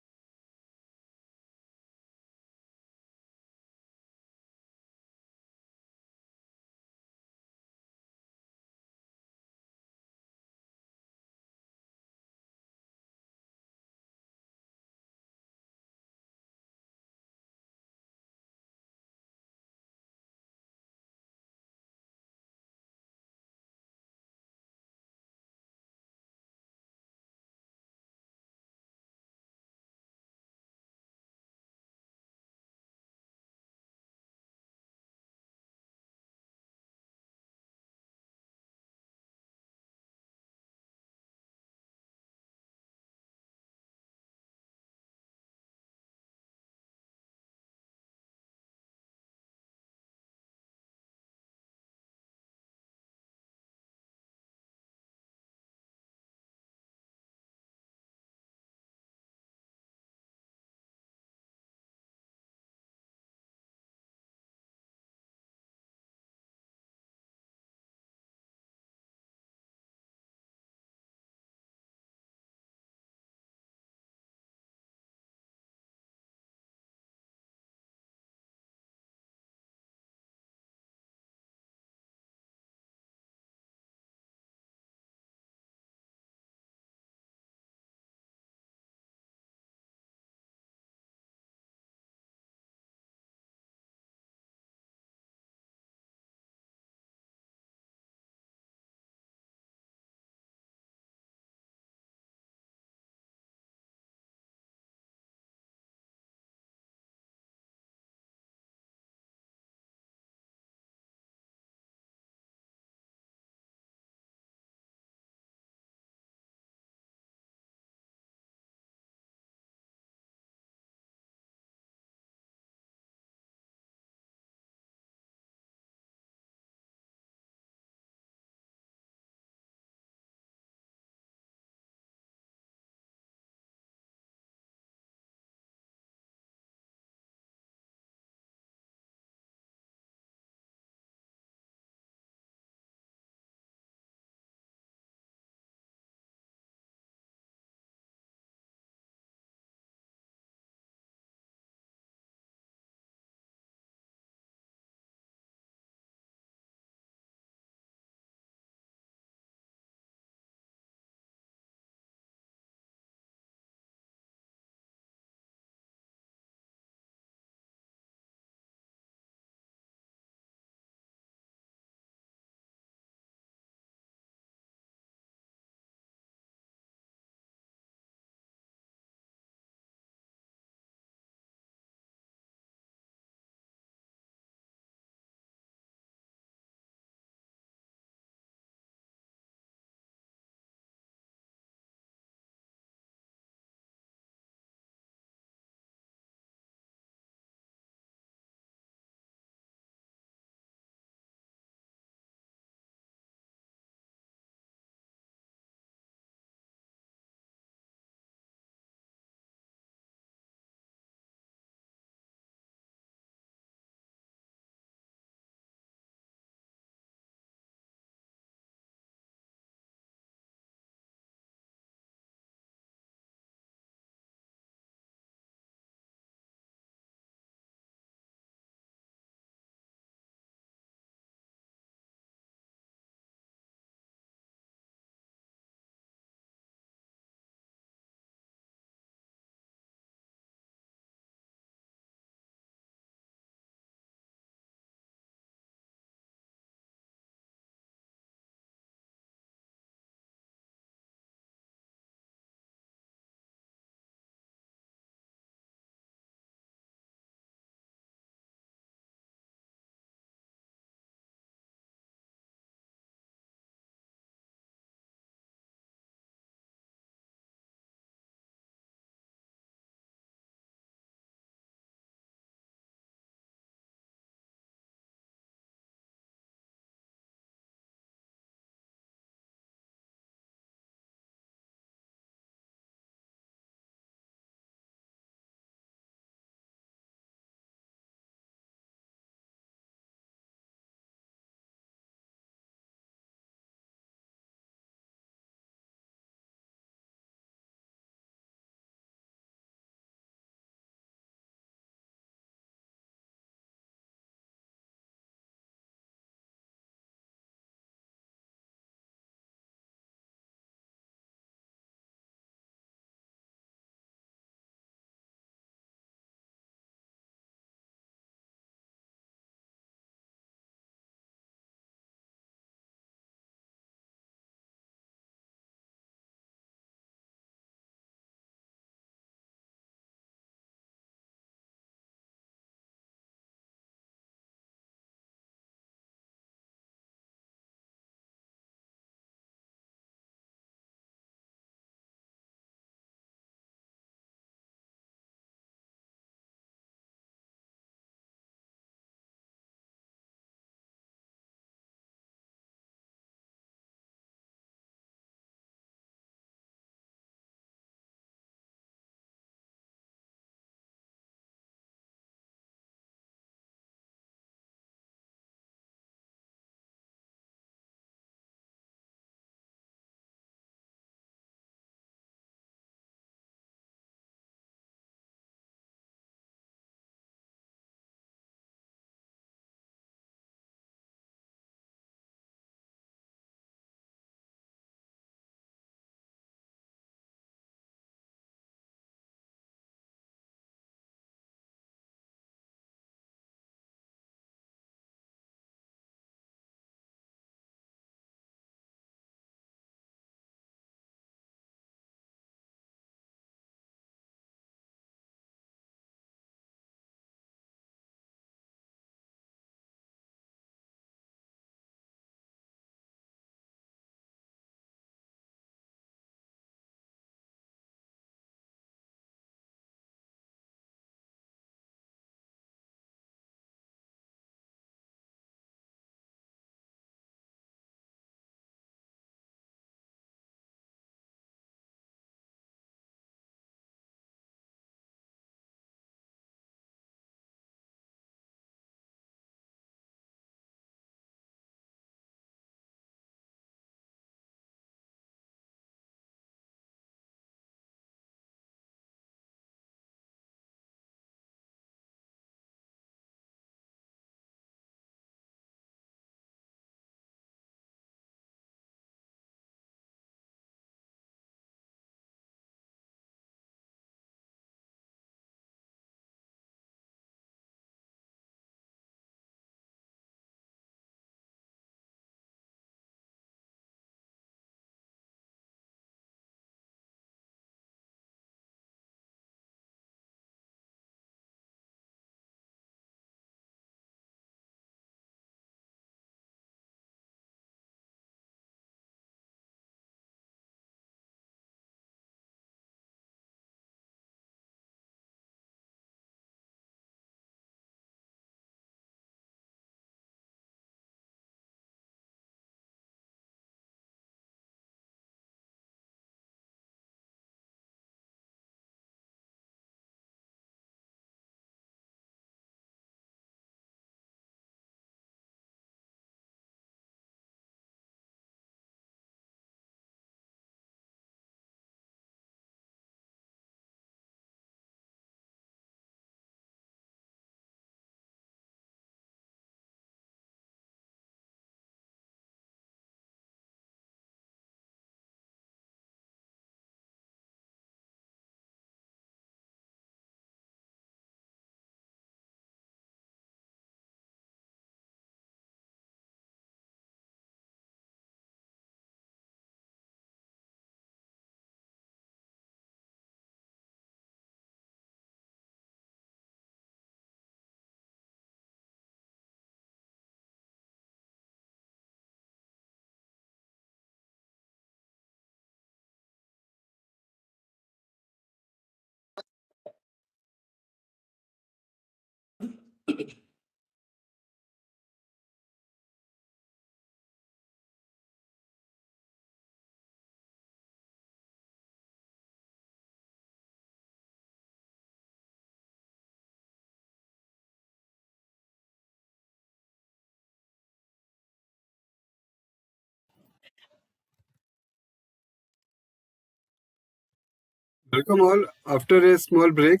Welcome all. After a small break,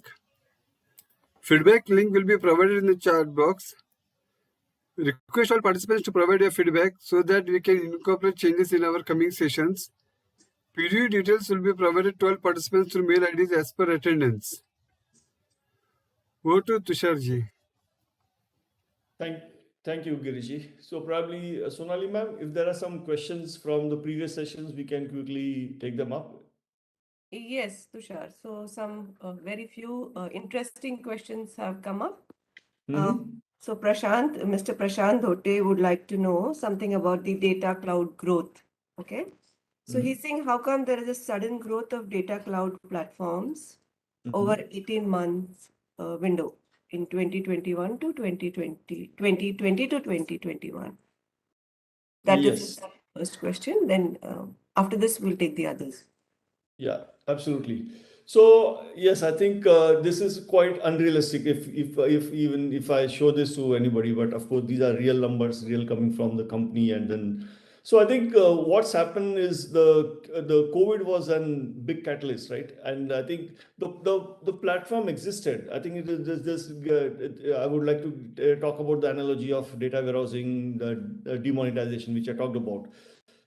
feedback link will be provided in the chat box. Request all participants to provide your feedback so that we can incorporate changes in our coming sessions. PDU details will be provided to all participants through mail IDs as per attendance. Over to Tusharji. Thank you, Giriji. So probably Sonali ma'am, if there are some questions from the previous sessions, we can quickly take them up. Yes, Tushar. So some very few interesting questions have come up. So Prashant, Mr. Prashant Dhote would like to know something about the data cloud growth. Okay. So he's saying, how come there is a sudden growth of data cloud platforms over 18 months window in 2021 to 2020, 2020 to 2021? That is Yes. the first question. Then after this, we'll take the others. Yeah, absolutely. So yes, I think this is quite unrealistic if even if I show this to anybody. But of course, these are real numbers, real coming from the company, and then. So I think what's happened is the COVID was a big catalyst, right? And I think the platform existed. I think it is I would like to talk about the analogy of data warehousing, the demonetization, which I talked about.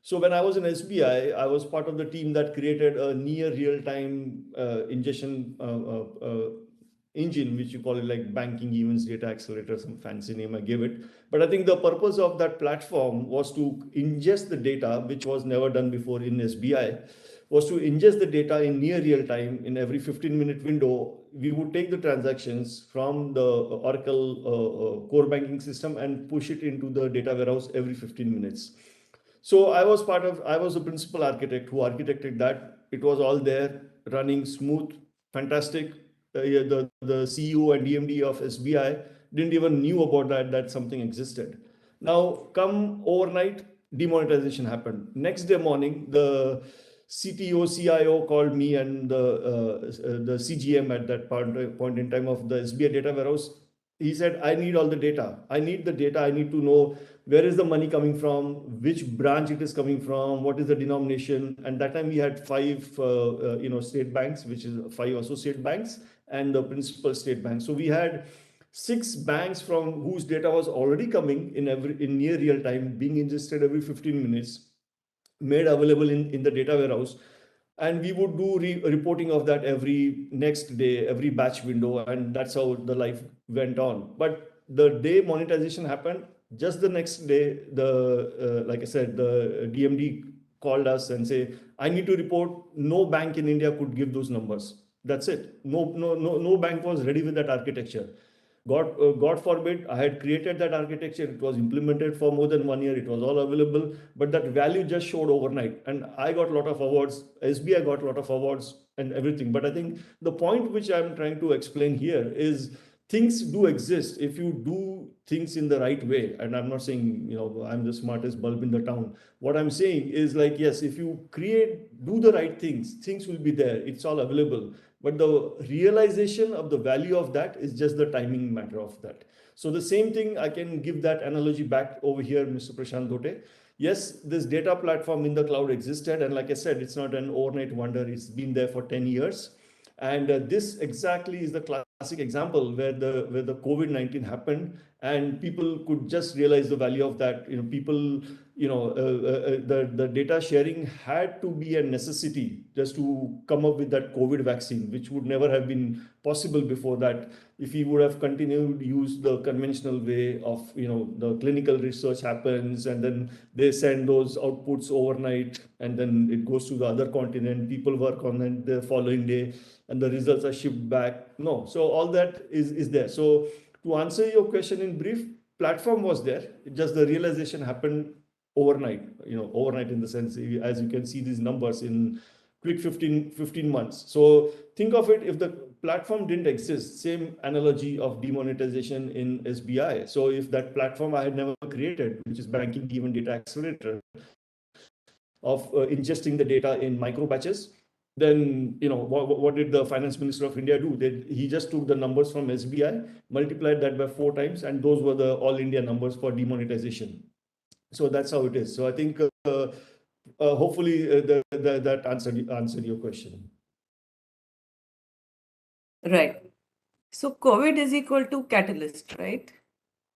So when I was in SBI, I was part of the team that created a near real-time ingestion engine, which you call it like banking events data accelerator, some fancy name I gave it. But I think the purpose of that platform was to ingest the data, which was never done before in SBI, was to ingest the data in near real time in every 15-minute window. We would take the transactions from the Oracle core banking system and push it into the data warehouse every 15 minutes. So I was the principal architect who architected that. It was all there, running smooth, fantastic. Yeah, the CEO and DMD of SBI didn't even knew about that something existed. Now, come overnight, demonetization happened. Next day morning, the CTO, CIO called me and the CGM at that point in time of the SBI data warehouse. He said, I need all the data. I need the data. I need to know where is the money coming from, which branch it is coming from, what is the denomination. And that time we had five state banks, which is five associate banks and the principal state bank. So we had six banks from whose data was already coming in near real time, being ingested every 15 minutes, made available in the data warehouse. And we would do reporting of that every next day, every batch window, and that's how the life went on. But the day monetization happened, just the next day, the like I said, the DMD called us and say, I need to report. No bank in India could give those numbers. That's it. No bank was ready with that architecture. God forbid, I had created that architecture. It was implemented for more than 1 year. It was all available, but that value just showed overnight. And I got a lot of awards. SBI got a lot of awards and everything. But I think the point which I'm trying to explain here is things do exist if you do things in the right way. And I'm not saying, I'm the smartest bulb in the town. What I'm saying is like, yes, if you do the right things will be there. It's all available. But the realization of the value of that is just the timing matter of that. So the same thing, I can give that analogy back over here, Mr. Prashant Dhote. Yes, this data platform in the cloud existed. And like I said, it's not an overnight wonder. It's been there for 10 years. And this exactly is the classic example where the COVID-19 happened and people could just realize the value of that. People, the data sharing had to be a necessity just to come up with that COVID vaccine, which would never have been possible before that if we would have continued to use the conventional way of, the clinical research happens and then they send those outputs overnight and then it goes to the other continent. People work on it the following day and the results are shipped back. No, so all that is there. So to answer your question in brief, platform was there. Just the realization happened overnight. Overnight in the sense, as you can see these numbers in quick 15 months. So think of it, if the platform didn't exist. Same analogy of demonetization in SBI. So if that platform I had never created, which is banking given data accelerator, of ingesting the data in micro batches, then what did the finance minister of India do? He just took the numbers from SBI, multiplied that by 4 times, and those were the all India numbers for demonetization. So that's how it is. So I think hopefully that answered your question. Right. So COVID is equal to catalyst, right?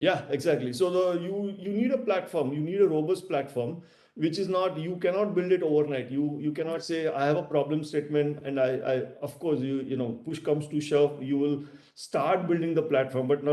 Yeah, exactly. So you need a platform, you need a robust platform, which is not, you cannot build it overnight. You cannot say I have a problem statement and I of course push comes to shove, you will start building the platform, but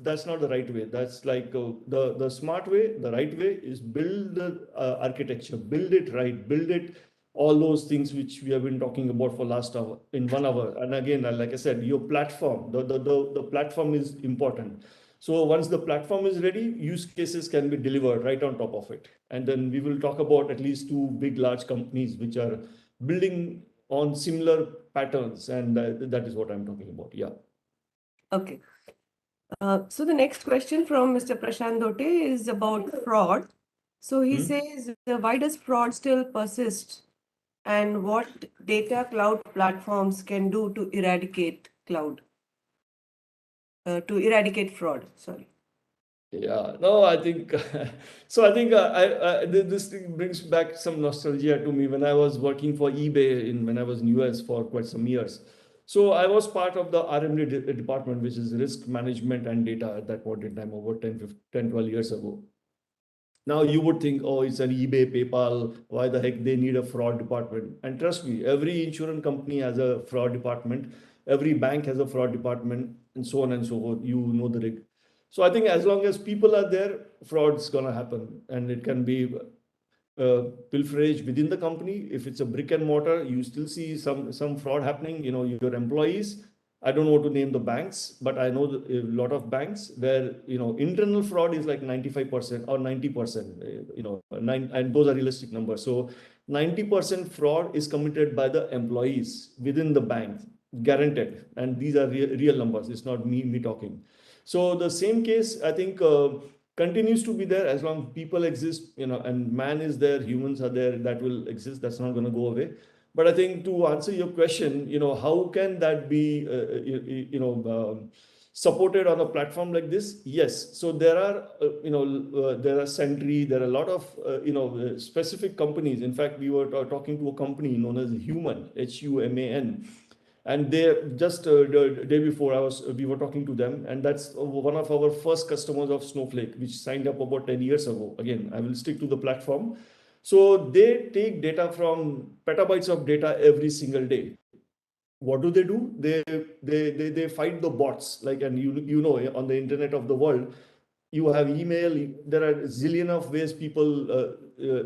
that's not the right way. That's like the smart way, the right way is build the architecture, build it right, build it all those things which we have been talking about for last hour in 1 hour. And again, like I said, your platform, the platform is important. So once the platform is ready, use cases can be delivered right on top of it. And then we will talk about at least 2 big, large companies which are building on similar patterns. And that is what I'm talking about. Yeah. Okay. So the next question from Mr. Prashant Dote is about fraud. So he says, why does fraud still persist? And what data cloud platforms can do to eradicate fraud? Sorry. Yeah, no, I think so. I think this thing brings back some nostalgia to me when I was working for eBay when I was in US for quite some years. So I was part of the R&D department, which is risk management and data at that point in time, over 12 years ago. Now you would think, oh, it's an eBay, PayPal, why the heck they need a fraud department? And trust me, every insurance company has a fraud department, every bank has a fraud department, and so on and so forth. You know the rig. So I think as long as people are there, fraud's gonna happen, and it can be pilferage within the company. If it's a brick and mortar, you still see some fraud happening. Your employees. I don't want to name the banks, but I know a lot of banks where internal fraud is like 95% or 90%. And those are realistic numbers. So 90% fraud is committed by the employees within the bank, guaranteed. And these are real numbers. It's not me talking. So the same case, I think. Continues to be there as long as people exist, and man is there, humans are there, that will exist. That's not going to go away. But I think to answer your question, how can that be, supported on a platform like this? Yes. So there are, there are Sentry, there are a lot of, specific companies. In fact, we were talking to a company known as Human, HUMAN. And they just the day before we were talking to them, and that's one of our first customers of Snowflake, which signed up about 10 years ago. Again, I will stick to the platform. So they take data from petabytes of data every single day. What do? They fight the bots, like, and on the internet of the world, you have email, there are a zillion of ways people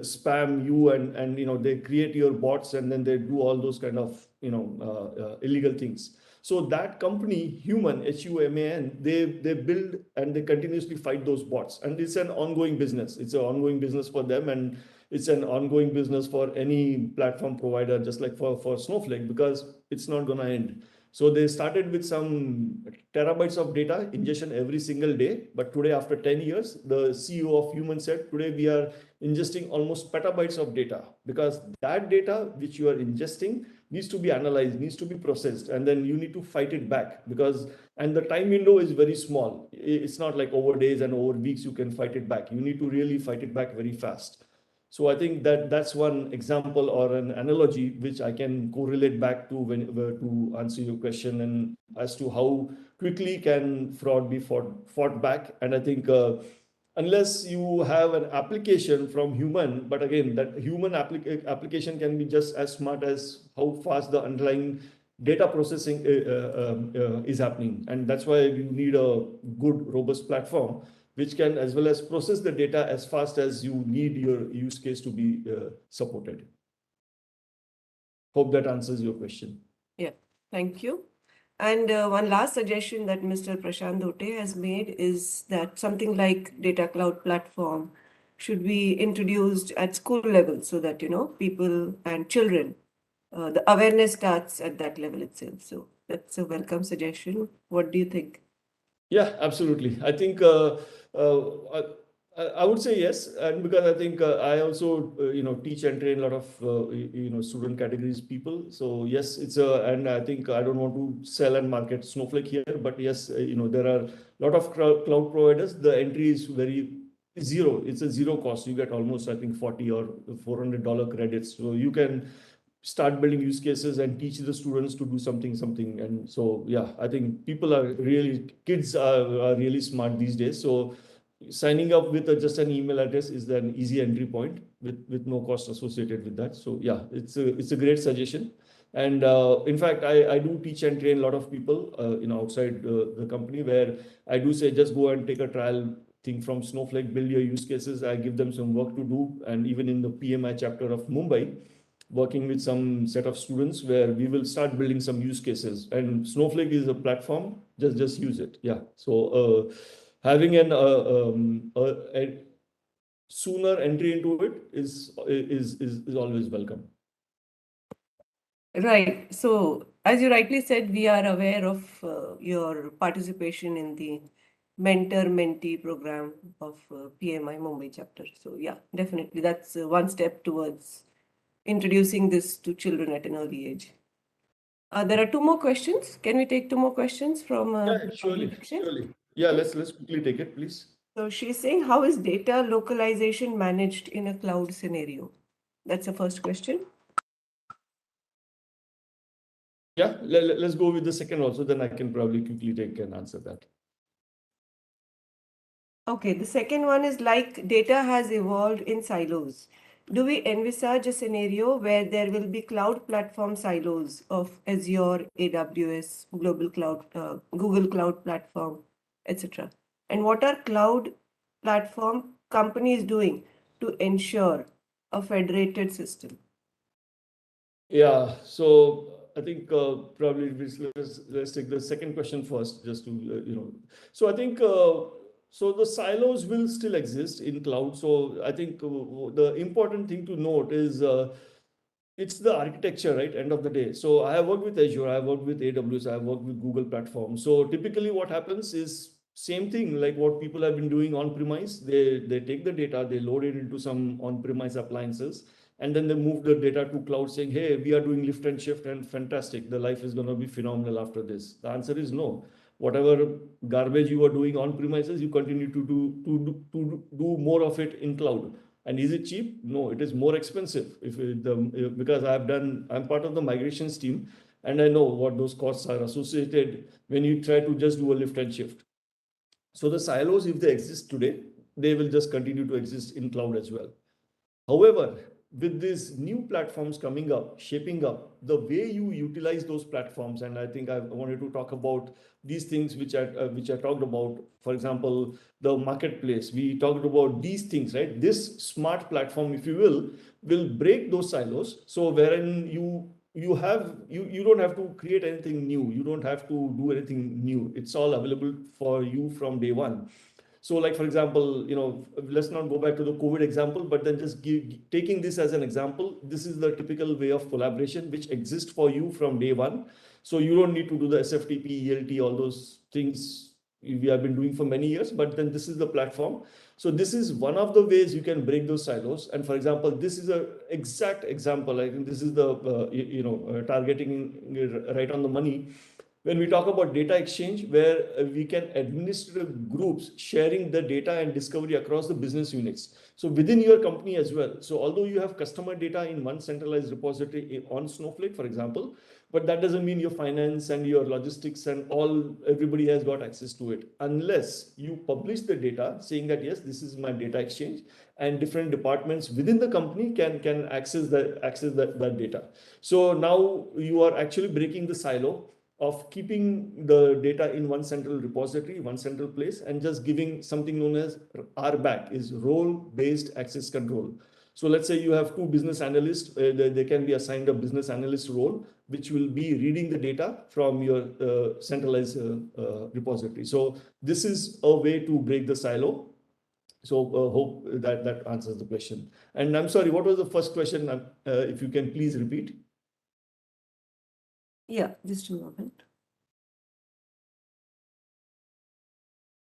spam you, and they create your bots, and then they do all those kind of illegal things. So that company, Human, HUMAN, they build and they continuously fight those bots, and it's an ongoing business. It's an ongoing business for them, and it's an ongoing business for any platform provider, just like for Snowflake, because it's not going to end. So they started with some terabytes of data ingestion every single day. But today, after 10 years, the CEO of Human said, today we are ingesting almost petabytes of data, because that data which you are ingesting needs to be analyzed, needs to be processed, and then you need to fight it back, and the time window is very small. It's not like over days and over weeks you can fight it back. You need to really fight it back very fast. So I think that's one example or an analogy which I can correlate back to to answer your question, and as to how quickly can fraud be fought back. And I think unless you have an application from human, but again, that human application can be just as smart as how fast the underlying data processing is happening. And that's why you need a good, robust platform which can as well as process the data as fast as you need your use case to be supported. Hope that answers your question. Yeah, thank you. And one last suggestion that Mr. Prashant Dote has made is that something like data cloud platform should be introduced at school level, so that people and children, the awareness starts at that level itself. So That's a welcome suggestion. What do you think? Yeah, absolutely. I think I would say yes, and because I think I also teach and train a lot of student categories people. So yes, it's a, and I think I don't want to sell and market Snowflake here, but yes, there are a lot of cloud providers. The entry is very zero. It's a zero cost. You get almost I think 40 or $400 credits, so you can start building use cases and teach the students to do something. And so yeah, I think people are really, kids are really smart these days. So signing up with just an email address is an easy entry point with no cost associated with that. So yeah, it's a great suggestion. And in fact, I do teach and train a lot of people outside the company, where I do say just go and take a trial thing from Snowflake, build your use cases. I give them some work to do. And even in the PMI chapter of Mumbai, working with some set of students where we will start building some use cases, and Snowflake is a platform, just use it. Yeah, so having a sooner entry into it is always welcome. Right. So, as you rightly said, we are aware of your participation in the mentor-mentee program of PMI Mumbai chapter. So, yeah, definitely, that's one step towards introducing this to children at an early age. There are two more questions. Can we take two more questions from Yeah, the public section? surely. Yeah, let's quickly take it, please. So she's saying, how is data localization managed in a cloud scenario? That's the first question. Yeah, let's go with the second also, then I can probably quickly take and answer that. Okay, the second one is like data has evolved in silos. Do we envisage a scenario where there will be cloud platform silos of Azure, AWS, Global Cloud, Google Cloud Platform, etc.? And what are cloud platform companies doing to ensure a federated system? Yeah, so I think probably let's take the second question first, just to So I think so the silos will still exist in cloud. So I think the important thing to note is it's the architecture, right? End of the day. So I have worked with Azure, I have worked with AWS, I have worked with Google platform. So typically, what happens is same thing like what people have been doing on premise. They take the data, they load it into some on premise appliances, and then they move the data to cloud, saying, "Hey, we are doing lift and shift, and fantastic. The life is going to be phenomenal after this." The answer is no. Whatever garbage you are doing on premises, you continue to do more of it in cloud. And is it cheap? No, it is more expensive. Because I'm part of the migrations team, and I know what those costs are associated when you try to just do a lift and shift. So the silos, if they exist today, they will just continue to exist in cloud as well. However, with these new platforms coming up, shaping up, the way you utilize those platforms, and I think I wanted to talk about these things which I talked about. For example, the marketplace. We talked about these things, right? This smart platform, if you will break those silos. So wherein you don't have to create anything new. You don't have to do anything new. It's all available for you from day one. So like, for example, let's not go back to the COVID example, but then just taking this as an example, this is the typical way of collaboration which exists for you from day one. So you don't need to do the SFTP, ELT, all those things we have been doing for many years, but then this is the platform. So this is one of the ways you can break those silos. And for example, this is a exact example. I think this is the, targeting right on the money when we talk about data exchange, where we can administer groups sharing the data and discovery across the business units. So within your company as well. So although you have customer data in one centralized repository on Snowflake, for example, but that doesn't mean your finance and your logistics and everybody has got access to it, unless you publish the data saying that, yes, this is my data exchange, and different departments within the company can access that data. So now you are actually breaking the silo of keeping the data in one central repository, one central place, and just giving something known as RBAC, is role-based access control. So let's say you have two business analysts, they can be assigned a business analyst role, which will be reading the data from your centralized repository. So this is a way to break the silo. So hope that answers the question. And I'm sorry, what was the first question? If you can please repeat. Yeah, just a moment.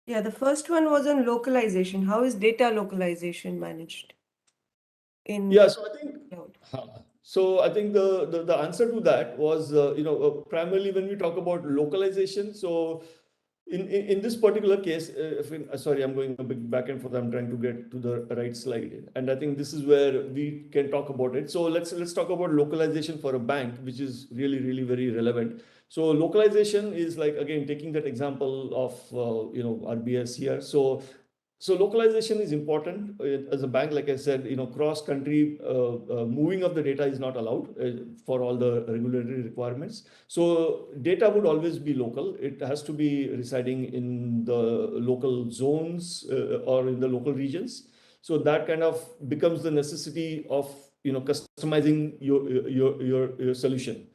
Yeah, the first one was on localization. How is data localization managed in Yeah, so I think cloud? the answer to that was primarily when we talk about localization. So in this particular case, sorry, I'm going a bit back and forth. I'm trying to get to the right slide, and I think this is where we can talk about it. So let's talk about localization for a bank, which is really very relevant. So localization is like, again, taking that example of RBS here. So localization is important as a bank. Like I said, cross country moving of the data is not allowed for all the regulatory requirements. So data would always be local. It has to be residing in the local zones or in the local regions. So that kind of becomes the necessity of customizing your solution.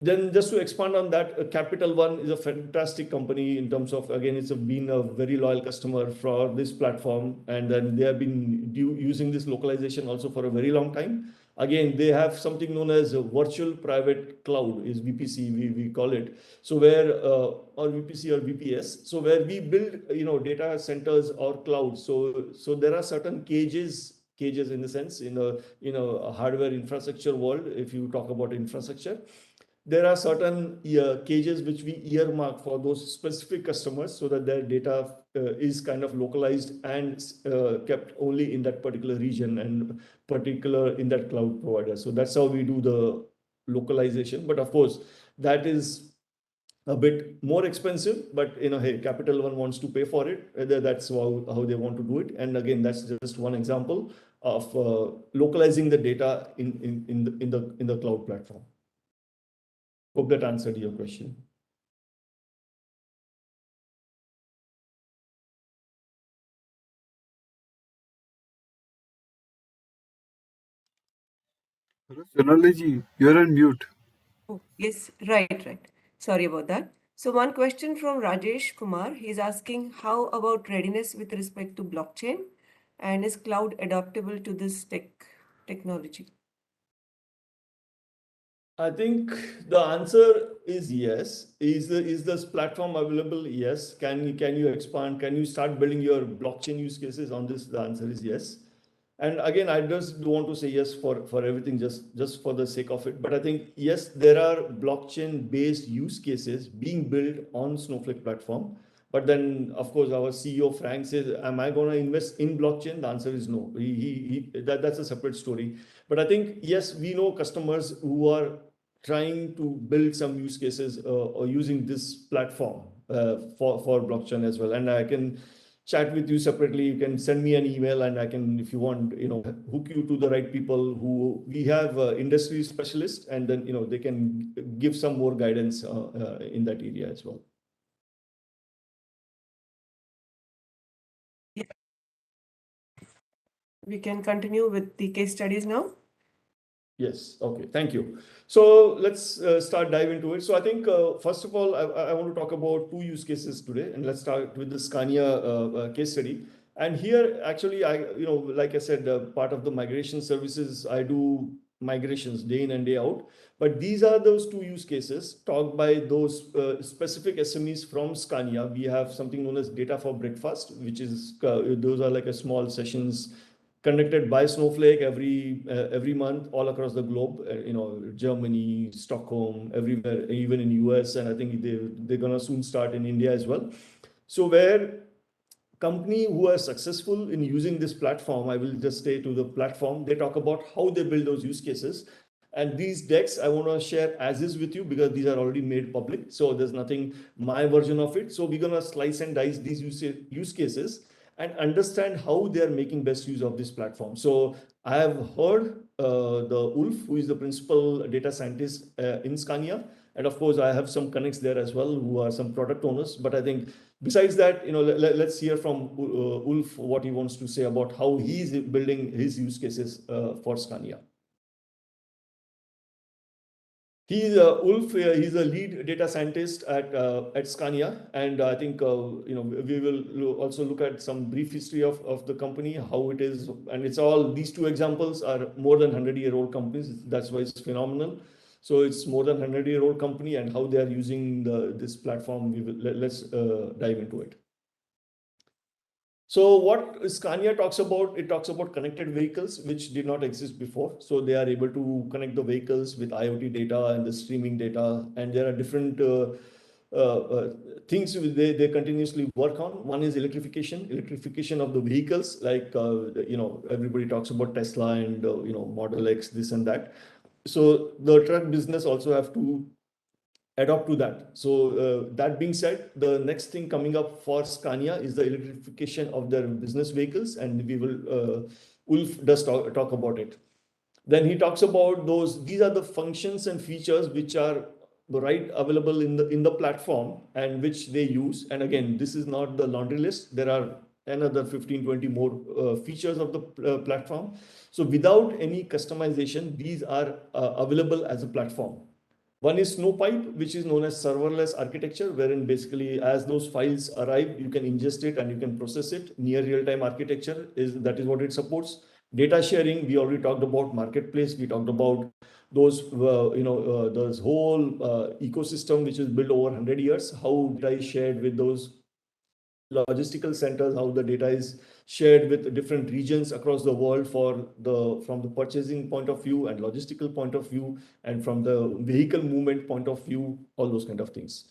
Then just to expand on that, Capital One is a fantastic company in terms of, again, been a very loyal customer for this platform, and then they have been using this localization also for a very long time. Again, they have something known as a virtual private cloud, is VPC, we call it. So where, or VPC or VPS, so where we build, data centers or clouds. So there are certain cages in the sense, a hardware infrastructure world, if you talk about infrastructure, there are certain cages which we earmark for those specific customers so that their data is kind of localized and kept only in that particular region and particular in that cloud provider. So that's how we do the localization. But of course, that is a bit more expensive, but hey, Capital One wants to pay for it. That's how they want to do it. And again, that's just one example of localizing the data in the cloud platform. Hope that answered your question. Hello, Sonali, you're on mute. Oh, yes, right. Sorry about that. So one question from Rajesh Kumar. He's asking, how about readiness with respect to blockchain, and is cloud adaptable to this technology? I think the answer is yes. Is this platform available? Yes. Can you expand? Can you start building your blockchain use cases on this? The answer is yes. And again, I just don't want to say yes for everything just for the sake of it. But I think yes, there are blockchain based use cases being built on Snowflake platform. But then, of course, our CEO Frank says, "Am I going to invest in blockchain?" The answer is no. That's a separate story. But I think yes, we know customers who are trying to build some use cases or using this platform for blockchain as well. And I can chat with you separately. You can send me an email, and I can, if you want, hook you to the right people who we have industry specialists, and then they can give some more guidance in that area as well. Yeah. We can continue with the case studies now. Yes. Okay. Thank you. So let's start dive into it. So I think first of all, I want to talk about two use cases today, and let's start with the Scania case study. And here, actually, like I said, part of the migration services, I do migrations day in and day out. But these are those two use cases talked by those specific SMEs from Scania. We have something known as Data for Breakfast, which is those are like a small sessions conducted by Snowflake every month all across the globe. Germany, Stockholm, everywhere, even in US, and I think they're gonna soon start in India as well. So where company who are successful in using this platform, I will just stay to the platform. They talk about how they build those use cases. And these decks I want to share as is with you because these are already made public. So there's nothing my version of it. So we're gonna slice and dice these use cases and understand how they are making best use of this platform. So I have heard the Ulf, who is the principal data scientist in Scania. And of course, I have some connects there as well, who are some product owners. But I think besides that, let's hear from Ulf what he wants to say about how he's building his use cases for Scania. He's Ulf. He's a lead data scientist at Scania, and I think we will also look at some brief history of the company, how it is, and it's all these two examples are more than 100-year-old companies. That's why it's phenomenal. So it's more than 100-year-old company and how they are using this platform. Let's dive into it. So what Scania talks about, it talks about connected vehicles, which did not exist before. So they are able to connect the vehicles with IoT data and the streaming data. And there are different things they continuously work on. One is electrification of the vehicles. Like, everybody talks about Tesla and, Model X, this and that. So the truck business also have to adopt to that. So that being said, the next thing coming up for Scania is the electrification of their business vehicles, and we will Ulf does talk about it. Then he talks about these are the functions and features which are right available in the platform and which they use. And again, this is not the laundry list. There are another 15-20 more features of the platform. So without any customization, these are available as a platform. One is Snowpipe, which is known as serverless architecture, wherein basically as those files arrive, you can ingest it and you can process it. Near real-time architecture that is what it supports. Data sharing, we already talked about marketplace. We talked about those whole ecosystem which is built over 100 years. How data is shared with those logistical centers, how the data is shared with different regions across the world from the purchasing point of view and logistical point of view, and from the vehicle movement point of view, all those kind of things.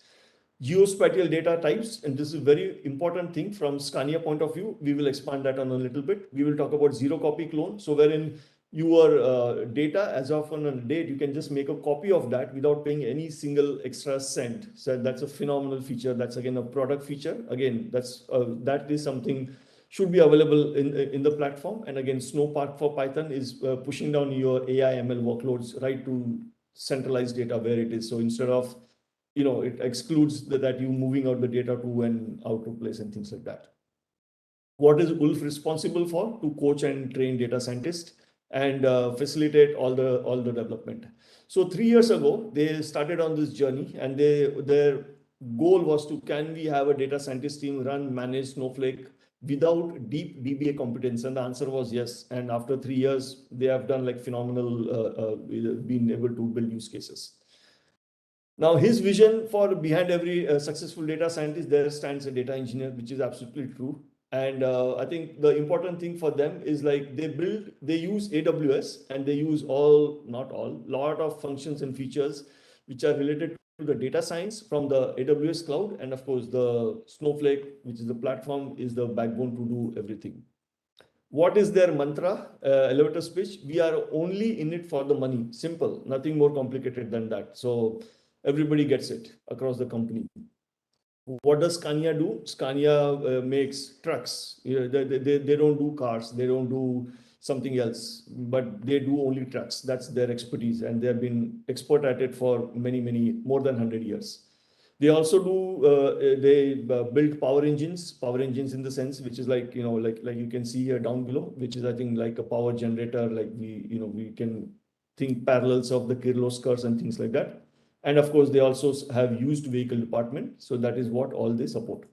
Geospatial data types, and this is a very important thing from Scania point of view. We will expand that on a little bit. We will talk about zero copy clone. So wherein your data, as of on a date, you can just make a copy of that without paying any single extra cent. So that's a phenomenal feature. That's again a product feature. Again, that is something should be available in the platform. And again, Snowpark for Python is pushing down your AI ML workloads right to centralized data where it is. So instead of it excludes that you moving out the data to an outer place and things like that. What is Ulf responsible for? To coach and train data scientists and facilitate all the development. So 3 years ago, they started on this journey, and their goal was can we have a data scientist team manage Snowflake without deep DBA competence? And the answer was yes. And after 3 years, they have done like phenomenal, being able to build use cases. Now, his vision for behind every successful data scientist, there stands a data engineer, which is absolutely true. And I think the important thing for them is like they use AWS, and they use not all, lot of functions and features which are related to the data science from the AWS cloud. And of course, the Snowflake, which is the platform, is the backbone to do everything. What is their mantra? Elevator speech. We are only in it for the money. Simple, nothing more complicated than that. So everybody gets it across the company. What does Scania do? Scania makes trucks. They don't do cars. They don't do something else, but they do only trucks. That's their expertise, and they have been expert at it for many, more than 100 years. They also build power engines in the sense, which is like you can see here down below, which is I think like a power generator. Like we can think parallels of the Kirloskars and things like that. And of course, they also have used vehicle department. So that is what all they support.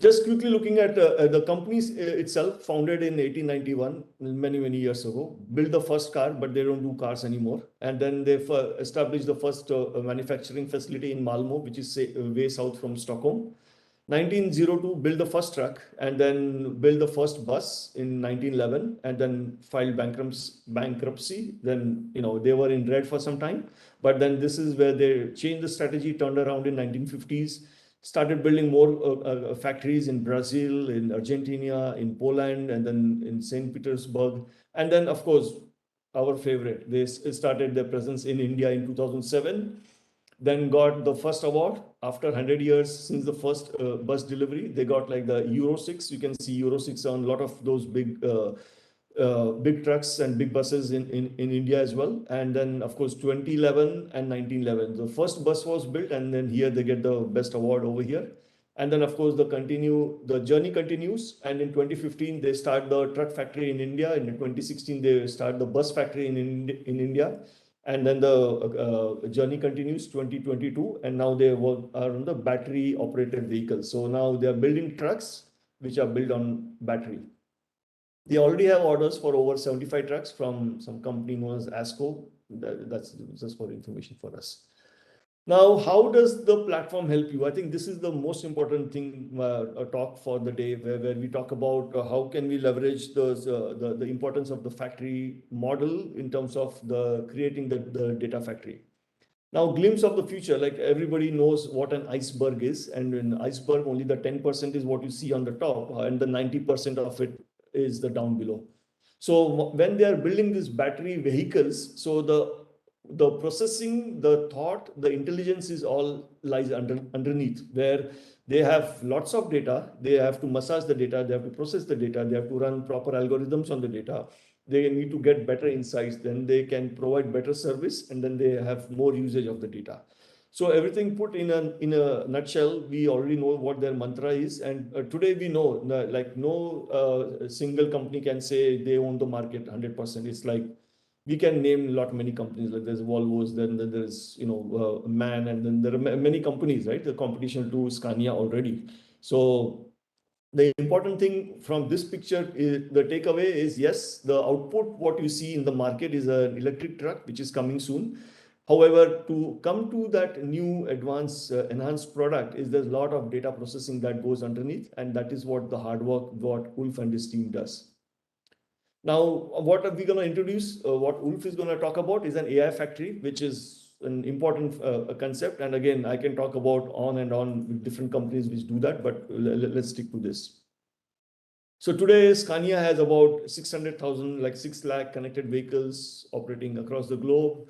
Just quickly looking at the company itself, founded in 1891, many years ago, built the first car, but they don't do cars anymore. And then they established the first manufacturing facility in Malmo, which is way south from Stockholm. 1902, built the first truck, and then built the first bus in 1911, and then filed bankruptcy. Then they were in red for some time, but then this is where they changed the strategy, turned around in 1950s, started building more factories in Brazil, in Argentina, in Poland, and then in St. Petersburg. And then, of course, our favorite, they started their presence in India in 2007, then got the first award after 100 years since the first bus delivery. They got like the Euro 6. You can see Euro 6 on a lot of those big trucks and big buses in India as well. And then, of course, 2011 and 1911. The first bus was built, and then here they get the best award over here. And then, of course, the journey continues. And in 2015, they start the truck factory in India. In 2016, they start the bus factory in India. And then the journey continues 2022. And now they are on the battery operated vehicles. So now they are building trucks which are built on battery. They already have orders for over 75 trucks from some company known as ASCO. That's just for information for us. Now, how does the platform help you? I think this is the most important thing, a talk for the day, where we talk about how can we leverage the importance of the factory model in terms of the creating the data factory. Now, glimpse of the future, like everybody knows what an iceberg is, and in iceberg, only the 10% is what you see on the top, and the 90% of it is the down below. So when they are building these battery vehicles, so the processing, the thought, the intelligence is all lies underneath, where they have lots of data, they have to massage the data, they have to process the data, they have to run proper algorithms on the data, they need to get better insights, then they can provide better service, and then they have more usage of the data. So everything put in a nutshell, we already know what their mantra is, and today we know like no single company can say they own the market 100%. It's like we can name a lot many companies, like there's Volvo's, then there's MAN, and then there are many companies, right? The competition to Scania already. So the important thing from this picture is the takeaway is, yes, the output what you see in the market is an electric truck which is coming soon. However, to come to that new advanced enhanced product is there's a lot of data processing that goes underneath, and that is what the hard work what Ulf and his team does. Now, what are we going to introduce? What Ulf is going to talk about is an AI factory, which is an important concept. And again, I can talk about on and on with different companies which do that, but let's stick to this. So today, Scania has about 600,000, like 6 lakh connected vehicles operating across the globe.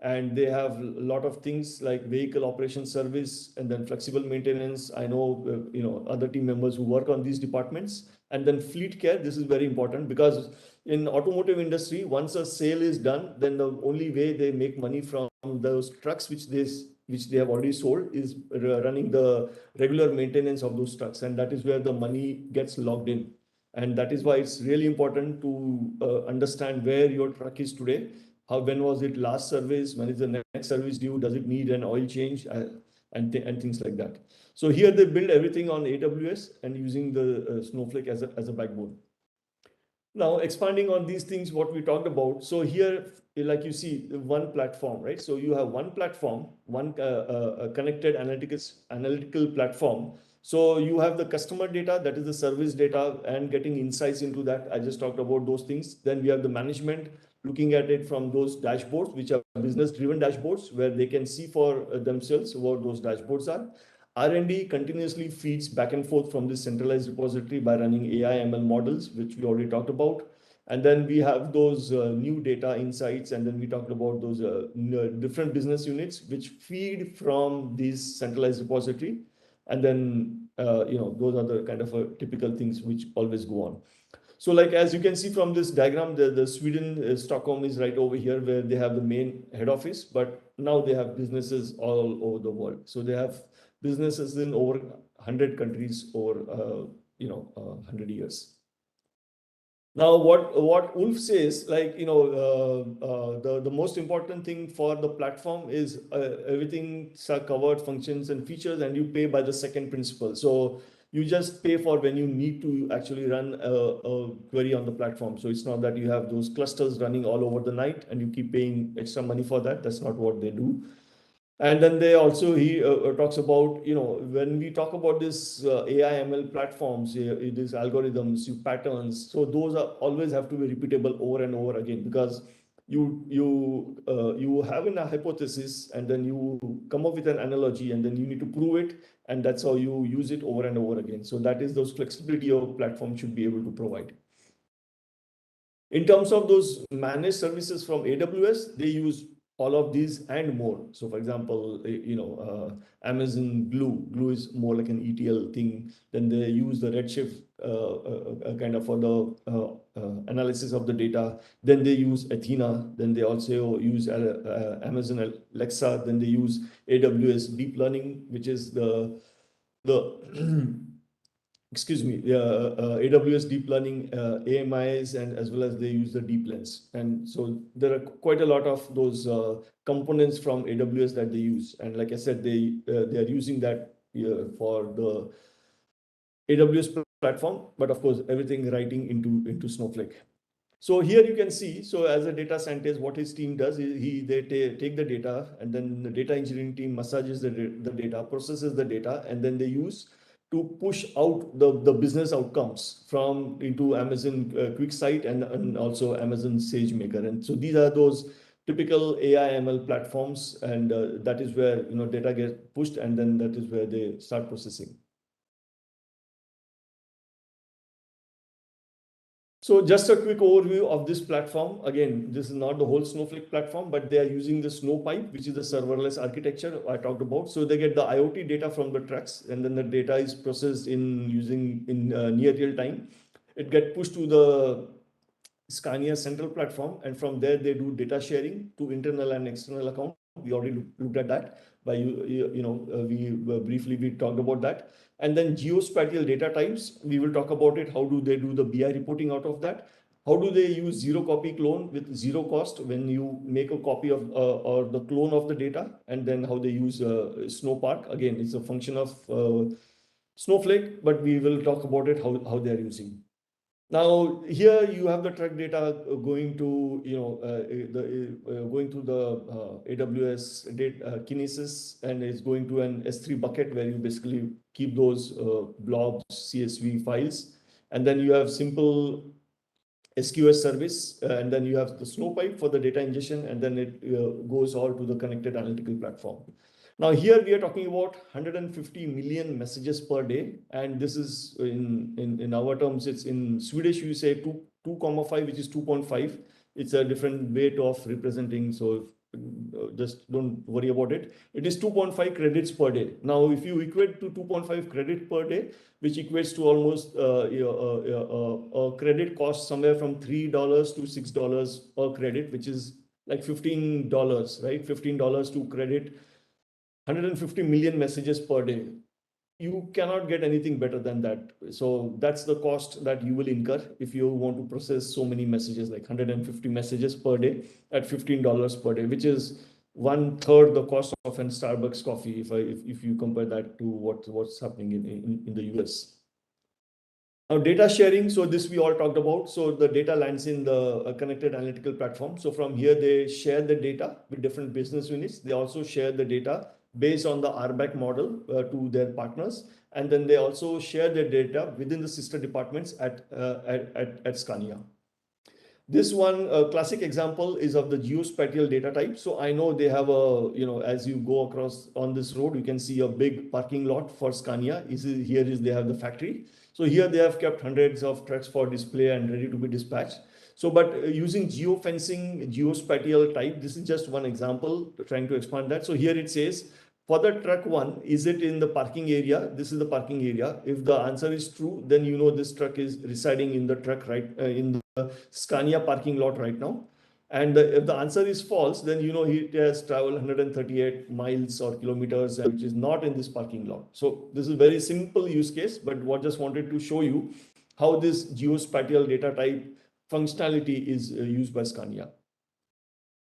And they have a lot of things like vehicle operation service and then flexible maintenance. I know, other team members who work on these departments. And then fleet care, this is very important because in automotive industry, once a sale is done, then the only way they make money from those trucks which they have already sold is running the regular maintenance of those trucks. And that is where the money gets logged in. And that is why it's really important to understand where your truck is today. When was it last service? When is the next service due? Does it need an oil change? And things like that. So here they build everything on AWS and using the Snowflake as a backbone. Now, expanding on these things, what we talked about. So here, like you see, one platform, right? So you have one platform, one connected analytical platform. So you have the customer data, that is the service data, and getting insights into that. I just talked about those things. Then we have the management, looking at it from those dashboards, which are business-driven dashboards, where they can see for themselves what those dashboards are. R&D continuously feeds back and forth from this centralized repository by running AI ML models, which we already talked about. And then we have those new data insights, and then we talked about those different business units which feed from this centralized repository. And then, those are the kind of typical things which always go on. So like, as you can see from this diagram, the Sweden, Stockholm is right over here where they have the main head office, but now they have businesses all over the world. So they have businesses in over 100 countries over, 100 years. Now, what Ulf says, like, the most important thing for the platform is everything's covered functions and features, and you pay by the second principle. So you just pay for when you need to actually run a query on the platform. So it's not that you have those clusters running all over the night and you keep paying extra money for that. That's not what they do. And then he talks about, when we talk about this AI ML platforms, these algorithms, patterns, so those are always have to be repeatable over and over again, because you have a hypothesis and then you come up with an analogy and then you need to prove it, and that's how you use it over and over again. So that is those flexibility your platform should be able to provide. In terms of those managed services from AWS, they use all of these and more. So for example, Amazon Glue. Glue is more like an ETL thing. Then they use the Redshift kind of for the analysis of the data. Then they use Athena. Then they also use Amazon Alexa. Then they use AWS Deep Learning, which is the excuse me, AWS deep learning, AMIs, and as well as they use the deep lens. And so there are quite a lot of those components from AWS that they use. And like I said, they are using that for the AWS platform, but of course, everything writing into Snowflake. So here you can see, so as a data scientist, what his team does is they take the data, and then the data engineering team massages the data, processes the data, and then they use to push out the business outcomes from into Amazon QuickSight and also Amazon SageMaker. And so these are those typical AI ML platforms, and that is where data gets pushed, and then that is where they start processing. So just a quick overview of this platform. Again, this is not the whole Snowflake platform, but they are using the Snowpipe, which is the serverless architecture I talked about. So they get the IoT data from the trucks, and then the data is processed in near real time. It gets pushed to the Scania central platform, and from there they do data sharing to internal and external account. We already looked at that briefly we talked about that. And then geospatial data types, we will talk about it. How do they do the BI reporting out of that? How do they use zero copy clone with zero cost when you make a copy of or the clone of the data? And then how they use Snowpark. Again, it's a function of Snowflake, but we will talk about it, how they are using. Now here you have the truck data going to going to the AWS data Kinesis, and it's going to an S3 bucket where you basically keep those blobs CSV files, and then you have simple SQS service, and then you have the Snowpipe for the data ingestion, and then it goes all to the connected analytical platform. Now here we are talking about 150 million messages per day, and this is in our terms. It's in Swedish you say 2,5, which is 2.5. It's a different way of representing, so just don't worry about it. It is 2.5 credits per day. Now if you equate to 2.5 credit per day, which equates to almost a credit cost somewhere from $3 to $6 per credit, which is like $15, right? $15 to credit 150 million messages per day. You cannot get anything better than that. So that's the cost that you will incur if you want to process so many messages, like 150 messages per day at $15 per day, which is 1/3 the cost of an Starbucks coffee if you compare that to what's happening in the US. Now data sharing, so this we all talked about. So the data lands in the connected analytical platform. So from here they share the data with different business units. They also share the data based on the RBAC model to their partners, and then they also share their data within the sister departments at Scania. This one classic example is of the geospatial data type. So I know they have a, as you go across on this road, you can see a big parking lot for Scania. Here they have the factory. So here they have kept hundreds of trucks for display and ready to be dispatched. So, but using geofencing, geospatial type, this is just one example trying to expand that. So here it says, for the truck one, is it in the parking area? This is the parking area. If the answer is true, then this truck is residing in the truck, right, in the Scania parking lot right now. And if the answer is false, then he has traveled 138 miles or kilometers, which is not in this parking lot. So this is a very simple use case, but what just wanted to show you how this geospatial data type functionality is used by Scania.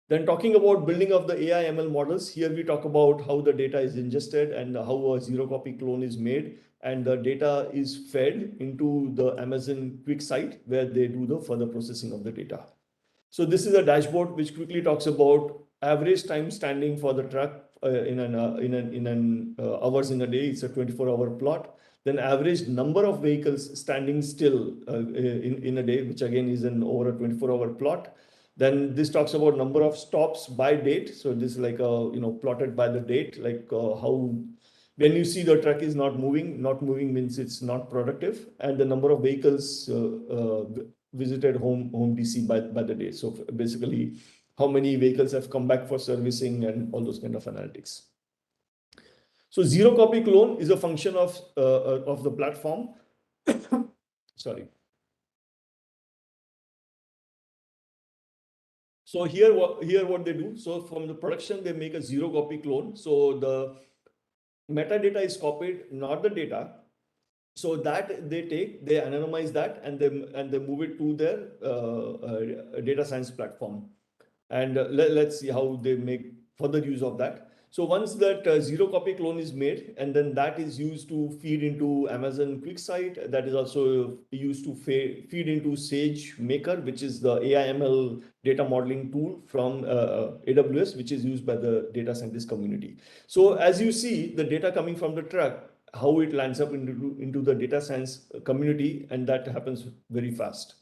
Then talking about building of the AI ML models, here we talk about how the data is ingested and how a zero copy clone is made, and the data is fed into the Amazon QuickSight where they do the further processing of the data. So this is a dashboard which quickly talks about average time standing for the truck in an hours in a day. It's a 24-hour plot. Then average number of vehicles standing still in a day, which again is an over a 24-hour plot. Then this talks about number of stops by date. So this is like plotted by the date, like how when you see the truck is not moving means it's not productive, and the number of vehicles visited home DC by the day. So basically, how many vehicles have come back for servicing and all those kind of analytics. So zero copy clone is a function of the platform. Sorry. So here what they do. So from the production, they make a zero copy clone. So the metadata is copied, not the data. So that they anonymize that, and they move it to their data science platform. And let's see how they make further use of that. So once that zero copy clone is made, and then that is used to feed into Amazon QuickSight, that is also used to feed into SageMaker, which is the AI/ML data modeling tool from AWS, which is used by the data scientist community. So as you see, the data coming from the truck, how it lands up into the data science community, and that happens very fast.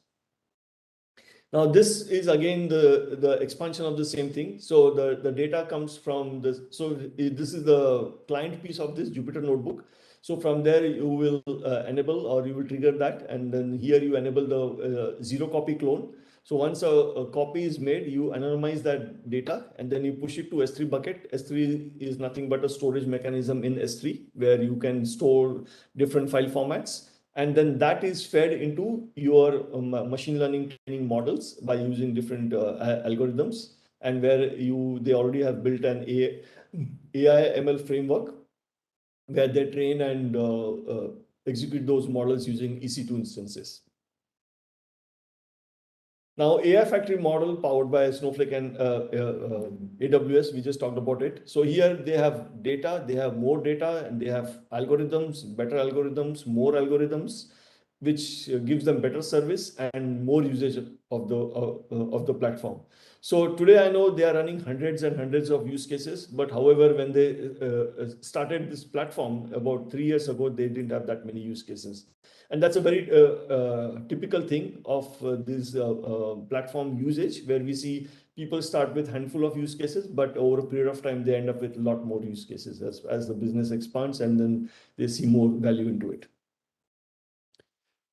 Now, this is again the expansion of the same thing. So the data comes from this. So this is the client piece of this Jupyter notebook. So from there, you will enable, or you will trigger that. And then here you enable the zero copy clone. So once a copy is made, you anonymize that data and then you push it to S3 bucket. S3 is nothing but a storage mechanism in S3 where you can store different file formats. And then that is fed into your machine learning training models by using different algorithms, and where they already have built an AI ML framework where they train and execute those models using EC2 instances. Now, AI factory model powered by Snowflake and AWS, we just talked about it. So here they have data, they have more data, and they have algorithms, better algorithms, more algorithms, which gives them better service and more usage of the platform. So today I know they are running hundreds and hundreds of use cases, but however, when they started this platform about 3 years ago, they didn't have that many use cases. And that's a very typical thing of this platform usage, where we see people start with handful of use cases, but over a period of time, they end up with a lot more use cases as the business expands, and then they see more value into it.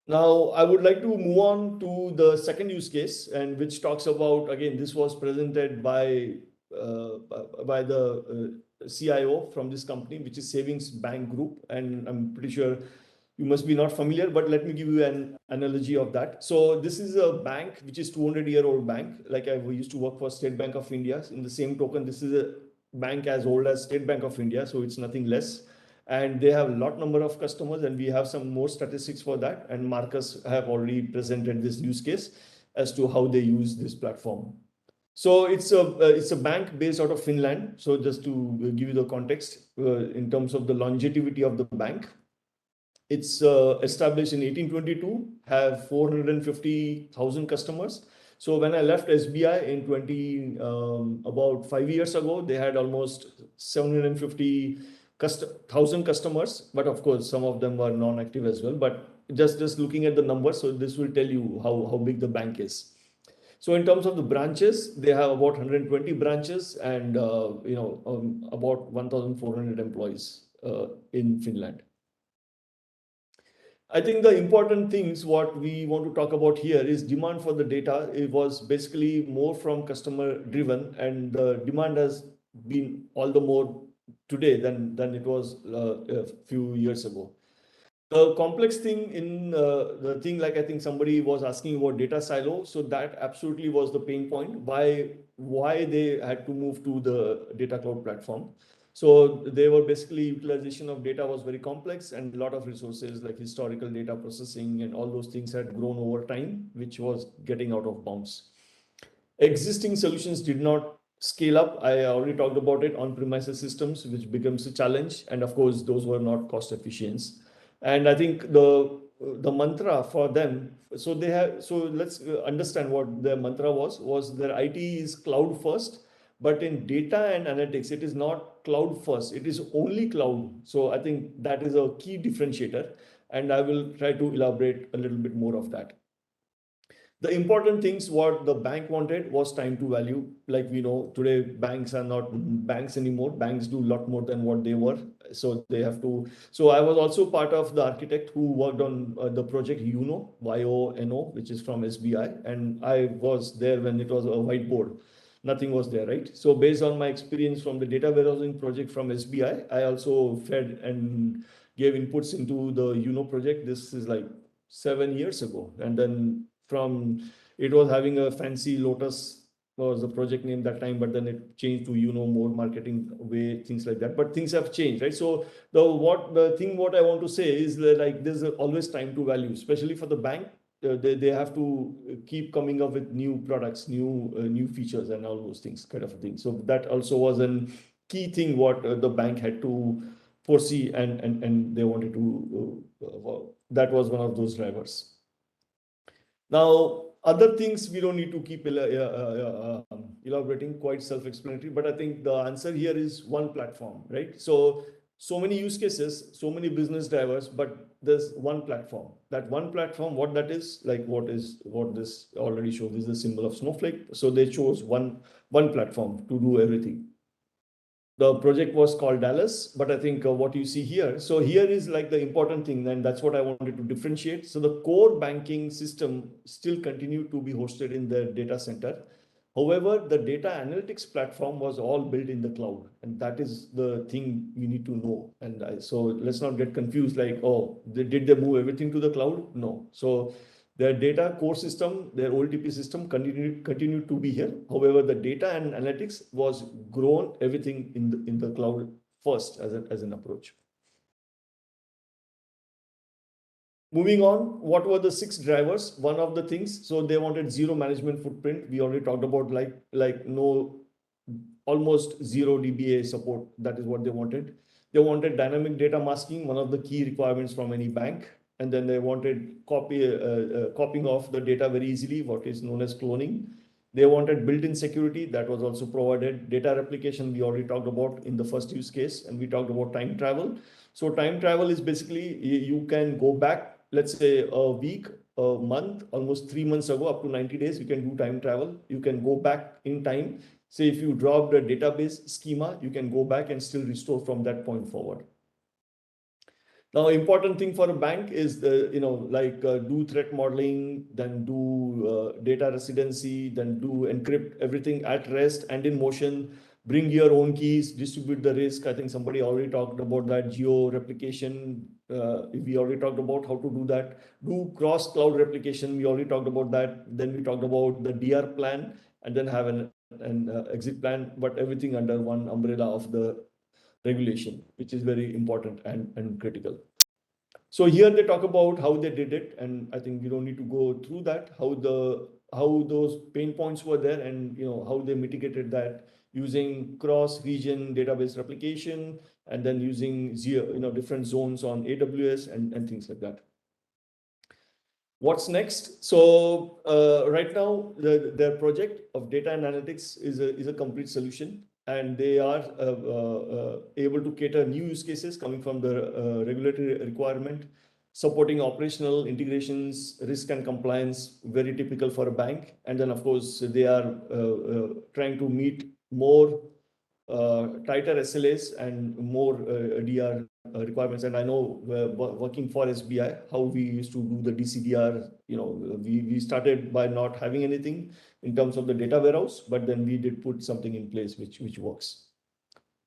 Now, I would like to move on to the second use case, and which talks about, again, this was presented by the CIO from this company, which is Savings Bank Group. And I'm pretty sure you must be not familiar, but let me give you an analogy of that. So this is a bank, which is 200-year-old bank. Like I used to work for State Bank of India. In the same token, this is a bank as old as State Bank of India. So it's nothing less. And they have a lot number of customers, and we have some more statistics for that. And Marcus have already presented this use case as to how they use this platform. So it's a bank based out of Finland. So just to give you the context in terms of the longevity of the bank, it's established in 1822, have 450,000 customers. So when I left SBI in about 5 years ago, they had almost 750,000 customers, but of course some of them were non-active as well. But just looking at the numbers, so this will tell you how big the bank is. So in terms of the branches, they have about 120 branches and about 1,400 employees in Finland. I think the important things what we want to talk about here is demand for the data. It was basically more from customer driven, and the demand has been all the more today than it was a few years ago. The complex thing in the thing, like I think somebody was asking about data silo. So that absolutely was the pain point. Why they had to move to the data cloud platform. So they were basically utilization of data was very complex, and a lot of resources like historical data processing and all those things had grown over time, which was getting out of bounds. Existing solutions did not scale up. I already talked about it, on-premises systems, which becomes a challenge. And of course, those were not cost efficient. And I think the mantra for them, so let's understand what their mantra was their IT is cloud first, but in data and analytics, it is not cloud first, it is only cloud. So I think that is a key differentiator, and I will try to elaborate a little bit more of that. The important things what the bank wanted was time to value. Like we know today, banks are not banks anymore. Banks do a lot more than what they were. So they have to. So I was also part of the architect who worked on the project YONO, which is from SBI. And I was there when it was a whiteboard. Nothing was there, right? So based on my experience from the data warehousing project from SBI, I also fed and gave inputs into the UNO project. This is like 7 years ago. And then from it was having a fancy Lotus was the project name that time, but then it changed to more marketing way, things like that. But things have changed, right? So the thing what I want to say is that like there's always time to value, especially for the bank. They have to keep coming up with new products, new features, and all those things, kind of a thing. So that also was an key thing what the bank had to foresee, and they wanted to, that was one of those drivers. Now, other things we don't need to keep elaborating, quite self-explanatory, but I think the answer here is one platform, right? So many use cases, so many business drivers, but there's one platform. That one platform, what that is, like what this already shows, is the symbol of Snowflake. So they chose one platform to do everything. The project was called Dallas, but I think what you see here, so here is like the important thing, and that's what I wanted to differentiate. So the core banking system still continued to be hosted in the data center. However, the data analytics platform was all built in the cloud, and that is the thing we need to know. And so let's not get confused, like, oh, did they move everything to the cloud? No. So their data core system, their OLTP system continued to be here. However, the data and analytics was grown everything in the cloud first as an approach. Moving on, what were the 6 drivers? One of the things, so they wanted zero management footprint. We already talked about like no, almost zero DBA support. That is what they wanted. They wanted dynamic data masking, one of the key requirements from any bank. And then they wanted copying of the data very easily, what is known as cloning. They wanted built-in security, that was also provided. Data replication, we already talked about in the first use case, and we talked about time travel. So time travel is basically you can go back, let's say a week, a month, almost 3 months ago, up to 90 days, you can do time travel. You can go back in time. Say if you dropped a database schema, you can go back and still restore from that point forward. Now, important thing for a bank is do threat modeling, then do data residency, then do encrypt everything at rest and in motion, bring your own keys, distribute the risk. I think somebody already talked about that. Geo replication, we already talked about how to do that. Do cross cloud replication, we already talked about that. Then we talked about the DR plan, and then have an exit plan, but everything under one umbrella of the regulation, which is very important and critical. So here they talk about how they did it, and I think we don't need to go through that, how those pain points were there, and how they mitigated that using cross-region database replication, and then using different zones on AWS and things like that. What's next? So right now, their project of data and analytics is a complete solution, and they are able to cater new use cases coming from the regulatory requirement, supporting operational integrations, risk and compliance, very typical for a bank. And then, of course, they are trying to meet more tighter SLAs and more DR requirements. And I know working for SBI, how we used to do the DCDR, we started by not having anything in terms of the data warehouse, but then we did put something in place which works.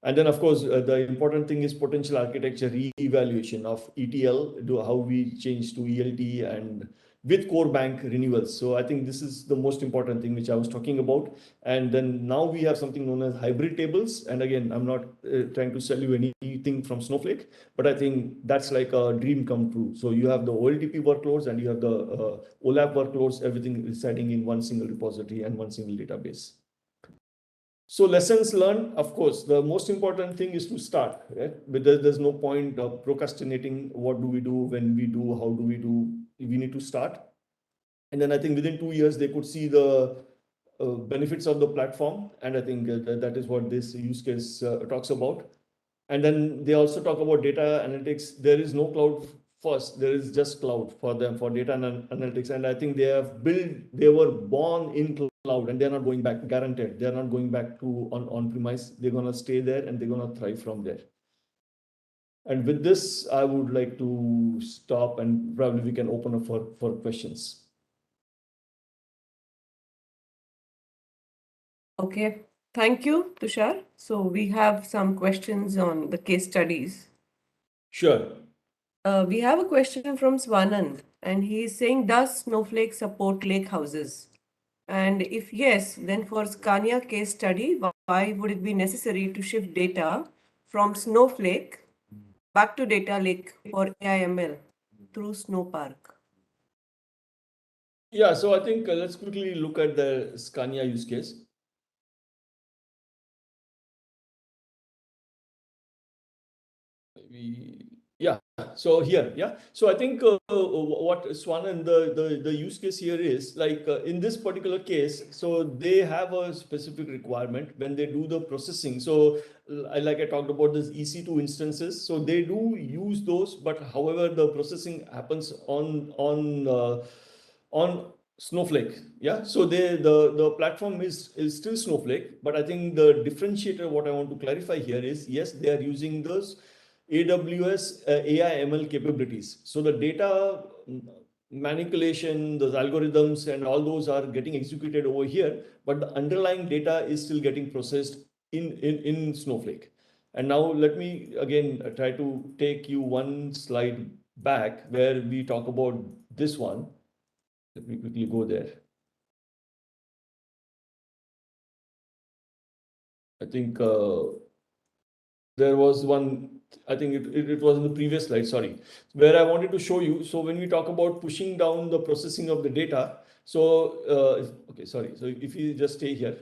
And then, of course, the important thing is potential architecture re-evaluation of ETL, how we change to ELT, and with core bank renewals. So I think this is the most important thing which I was talking about. And then now we have something known as hybrid tables. And again, I'm not trying to sell you anything from Snowflake, but I think that's like a dream come true. So you have the OLTP workloads and you have the OLAP workloads, everything residing in one single repository and one single database. So lessons learned, of course, the most important thing is to start, right? But there's no point of procrastinating. What do we do, when we do, how do we do? We need to start. And then I think within 2 years, they could see the benefits of the platform. And I think that is what this use case talks about. And then they also talk about data analytics. There is no cloud first, there is just cloud for them for data analytics. And I think they were born in cloud, and they're not going back, guaranteed. They're not going back to on premise. They're going to stay there and they're going to thrive from there. And with this, I would like to stop, and probably we can open up for questions. Okay, thank you, Tushar. So we have some questions on the case studies. Sure. We have a question from Swanand, and he is saying, does Snowflake support lake houses? And if yes, then for Scania case study, why would it be necessary to shift data from Snowflake back to data lake for AIML through Snowpark? Yeah, so I think let's quickly look at the Scania use case. Yeah, so here, yeah. So I think what Swanan, the use case here is like in this particular case, so they have a specific requirement when they do the processing. So like I talked about this EC2 instances, so they do use those, but however, the processing happens on Snowflake. Yeah, so the platform is still Snowflake, but I think the differentiator, what I want to clarify here is, yes, they are using those AWS AI ML capabilities. So the data manipulation, those algorithms and all those are getting executed over here, but the underlying data is still getting processed in Snowflake. And now let me again try to take you one slide back where we talk about this one. Let me quickly go there. I think there was one, I think it was in the previous slide, sorry, where I wanted to show you. So when we talk about pushing down the processing of the data, so, okay, sorry. So if you just stay here.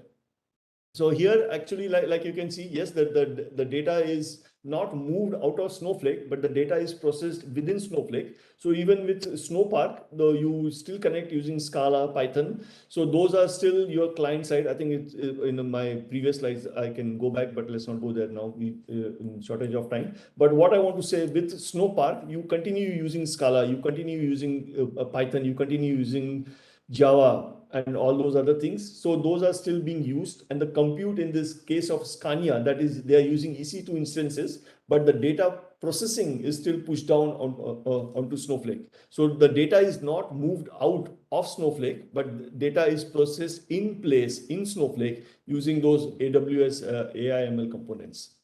So here, actually, like you can see, yes, the data is not moved out of Snowflake, but the data is processed within Snowflake. So even with Snowpark, though you still connect using Scala, Python. So those are still your client side. I think it's in my previous slides, I can go back, but let's not go there now. We in shortage of time. But what I want to say with Snowpark, you continue using Scala, you continue using Python, you continue using Java and all those other things. So those are still being used. And the compute in this case of Scania, that is, they are using EC2 instances, but the data processing is still pushed down onto Snowflake. So the data is not moved out of Snowflake, but data is processed in place in Snowflake using those AWS AI ML components.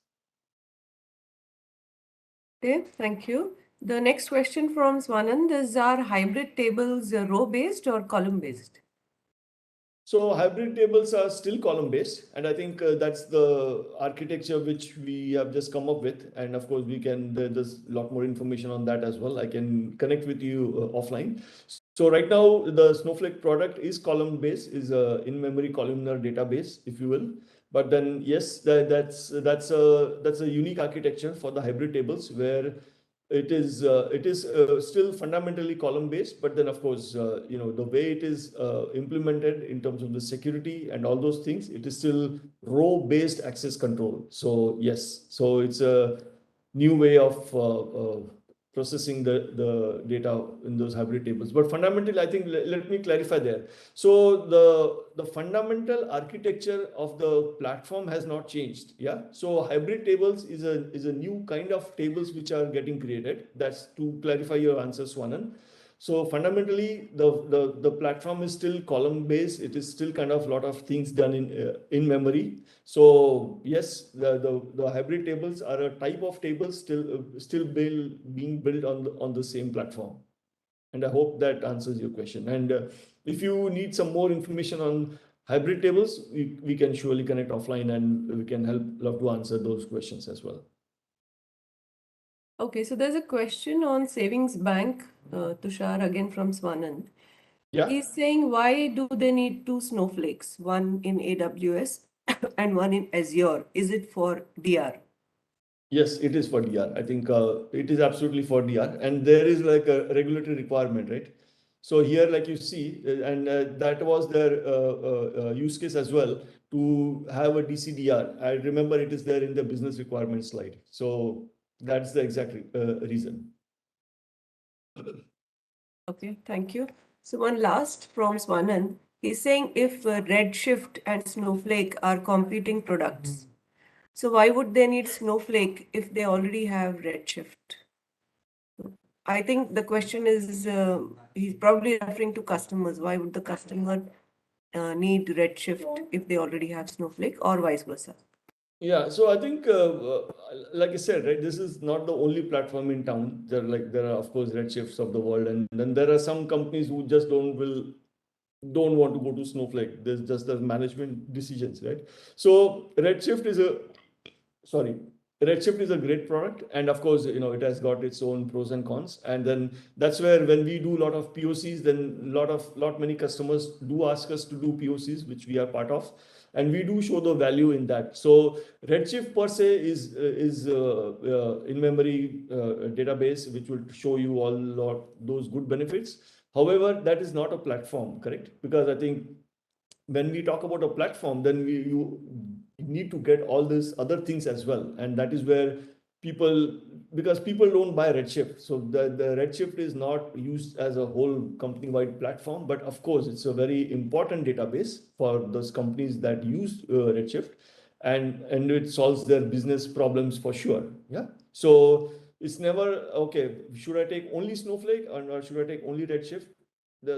Okay, thank you. The next question from Swanand is, are hybrid tables row-based or column-based? So hybrid tables are still column based, and I think that's the architecture which we have just come up with. And of course, we can, there's a lot more information on that as well. I can connect with you offline. So right now, the Snowflake product is column based, is a in-memory columnar database, if you will. But then yes, that's a unique architecture for the hybrid tables where it is still fundamentally column based, but then of course the way it is implemented in terms of the security and all those things, it is still row based access control. So yes, so it's a new way of processing the data in those hybrid tables. But fundamentally, I think let me clarify there. So the fundamental architecture of the platform has not changed. Yeah. So hybrid tables is a new kind of tables which are getting created. That's to clarify your answer, Swanan. So fundamentally, the platform is still column based. It is still kind of a lot of things done in memory. So yes, the hybrid tables are a type of tables still being built on the same platform. And I hope that answers your question. And if you need some more information on hybrid tables, we can surely connect offline and we can love to answer those questions as well. Okay, so there's a question on savings bank, Tushar, again from Swanand. Yeah. He's saying, why do they need two Snowflakes, one in AWS and one in Azure? Is it for DR? Yes, it is for DR. I think it is absolutely for DR, and there is like a regulatory requirement, right? So here, like you see, and that was their use case as well to have a DCDR. I remember it is there in the business requirement slide. So that's the exact reason. Okay, thank you. So one last from Swanand. He's saying if Redshift and Snowflake are competing products, so why would they need Snowflake if they already have Redshift? I think the question is, he's probably referring to customers. Why would the customer need Redshift if they already have Snowflake, or vice versa? Yeah, so I think, like I said, right, this is not the only platform in town. There are of course Redshifts of the world, and then there are some companies who just don't want to go to Snowflake. There's just the management decisions, right? So sorry, Redshift is a great product, and of course, it has got its own pros and cons. And then that's where when we do a lot of POCs, then lot many customers do ask us to do POCs, which we are part of. and we do show the value in that. So Redshift per se is in-memory database, which will show you all lot those good benefits. However, that is not a platform, correct? Because I think when we talk about a platform, then you need to get all these other things as well, and that is where people, because people don't buy Redshift, so the Redshift is not used as a whole company-wide platform, but of course it's a very important database for those companies that use Redshift, and it solves their business problems for sure. Yeah, so it's never okay, should I take only Snowflake or should I take only Redshift?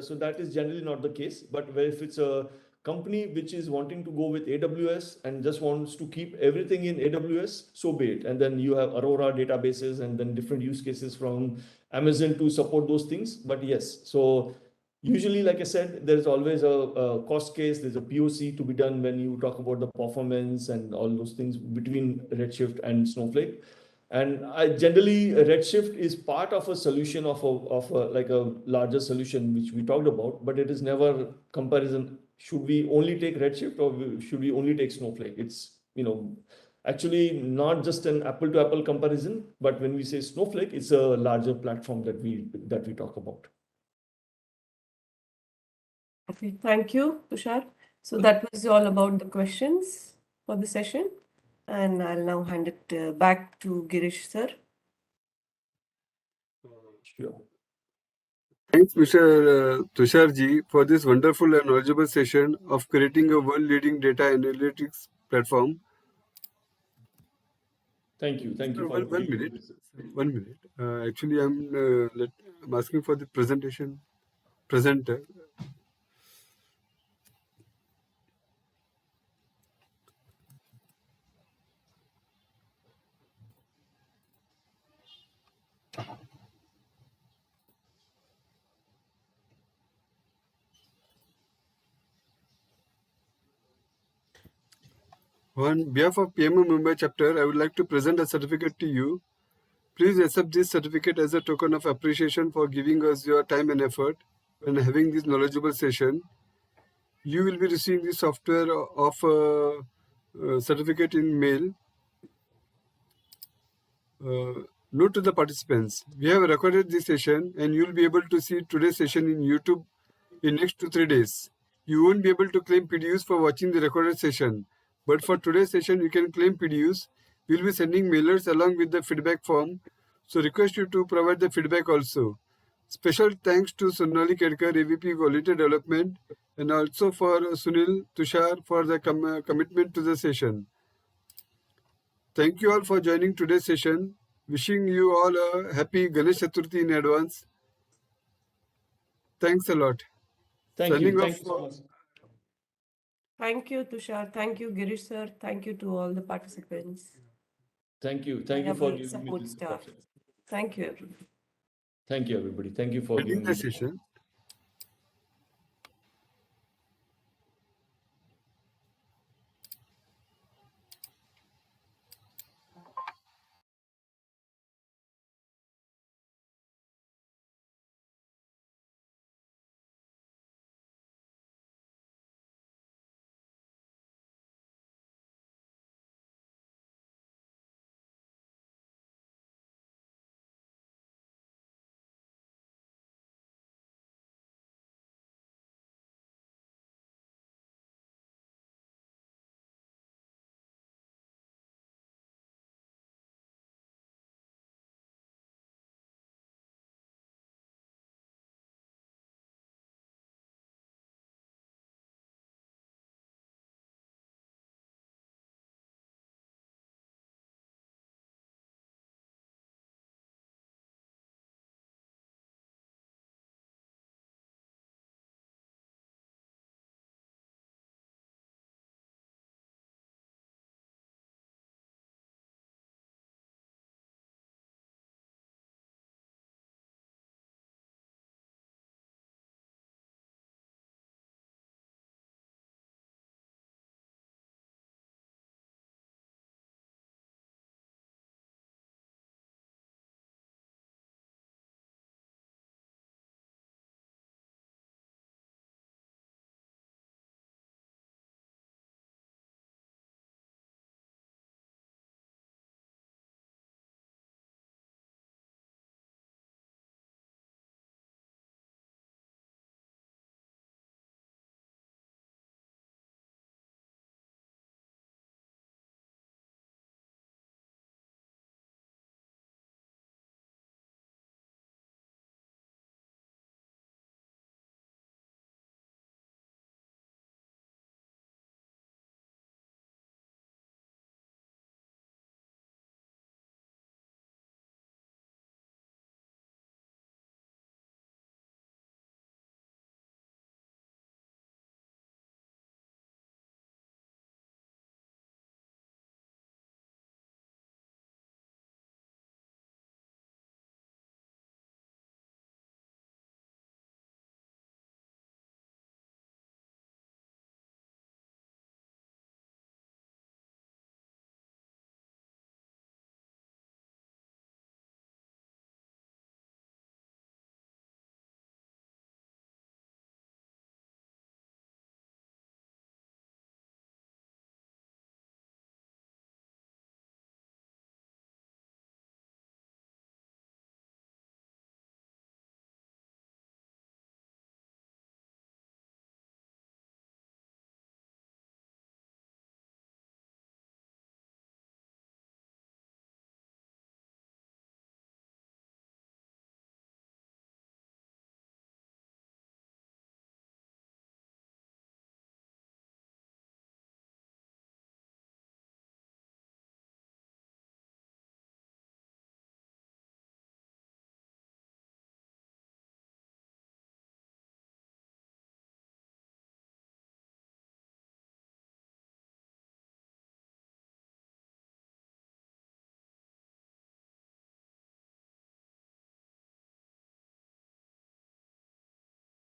So that is generally not the case, but if it's a company which is wanting to go with AWS and just wants to keep everything in AWS, so be it. And then you have Aurora databases and then different use cases from Amazon to support those things. But yes, so usually, like I said, there's always a cost case, there's a POC to be done when you talk about the performance and all those things between Redshift and Snowflake. And I generally, Redshift is part of a solution of like a larger solution which we talked about, but it is never comparison. Should we only take Redshift or should we only take Snowflake? It's, actually not just an apple to apple comparison, but when we say Snowflake, it's a larger platform that we talk about. Okay, thank you, Tushar. So that was all about the questions for the session. And I'll now hand it back to Girish, sir. Sure. Thanks, Mr. Tusharji, for this wonderful and knowledgeable session of creating a world-leading data analytics platform. Thank you. Thank you for One minute. 1 minute. Actually, I'm asking for the presentation presenter. On behalf of PMI Mumbai chapter, I would like to present a certificate to you. Please accept this certificate as a token of appreciation for giving us your time and effort and having this knowledgeable session. You will be receiving the software of certificate in mail. Note to the participants, we have recorded this session and you will be able to see today's session in YouTube in next 2 3 days. You won't be able to claim PDUs for watching the recorded session, but for today's session you can claim PDUs. We will be sending mailers along with the feedback form, so request you to provide the feedback also. Special thanks to Sonali Kedkar, AVP Volunteer Development, and also for Sunil Tushar for the commitment to the session. Thank you all for joining today's session. Wishing you all a happy Ganesh Chaturthi in advance. Thanks a lot. Thank Signing you. off. Thank you so much. Thank you, Tushar. Thank you, Girish, sir. Thank you to all the participants. Thank you. Thank you I for have giving me support this staff. opportunity. Thank you, everyone. Thank you, everybody. Thank you for Ending giving the me the session.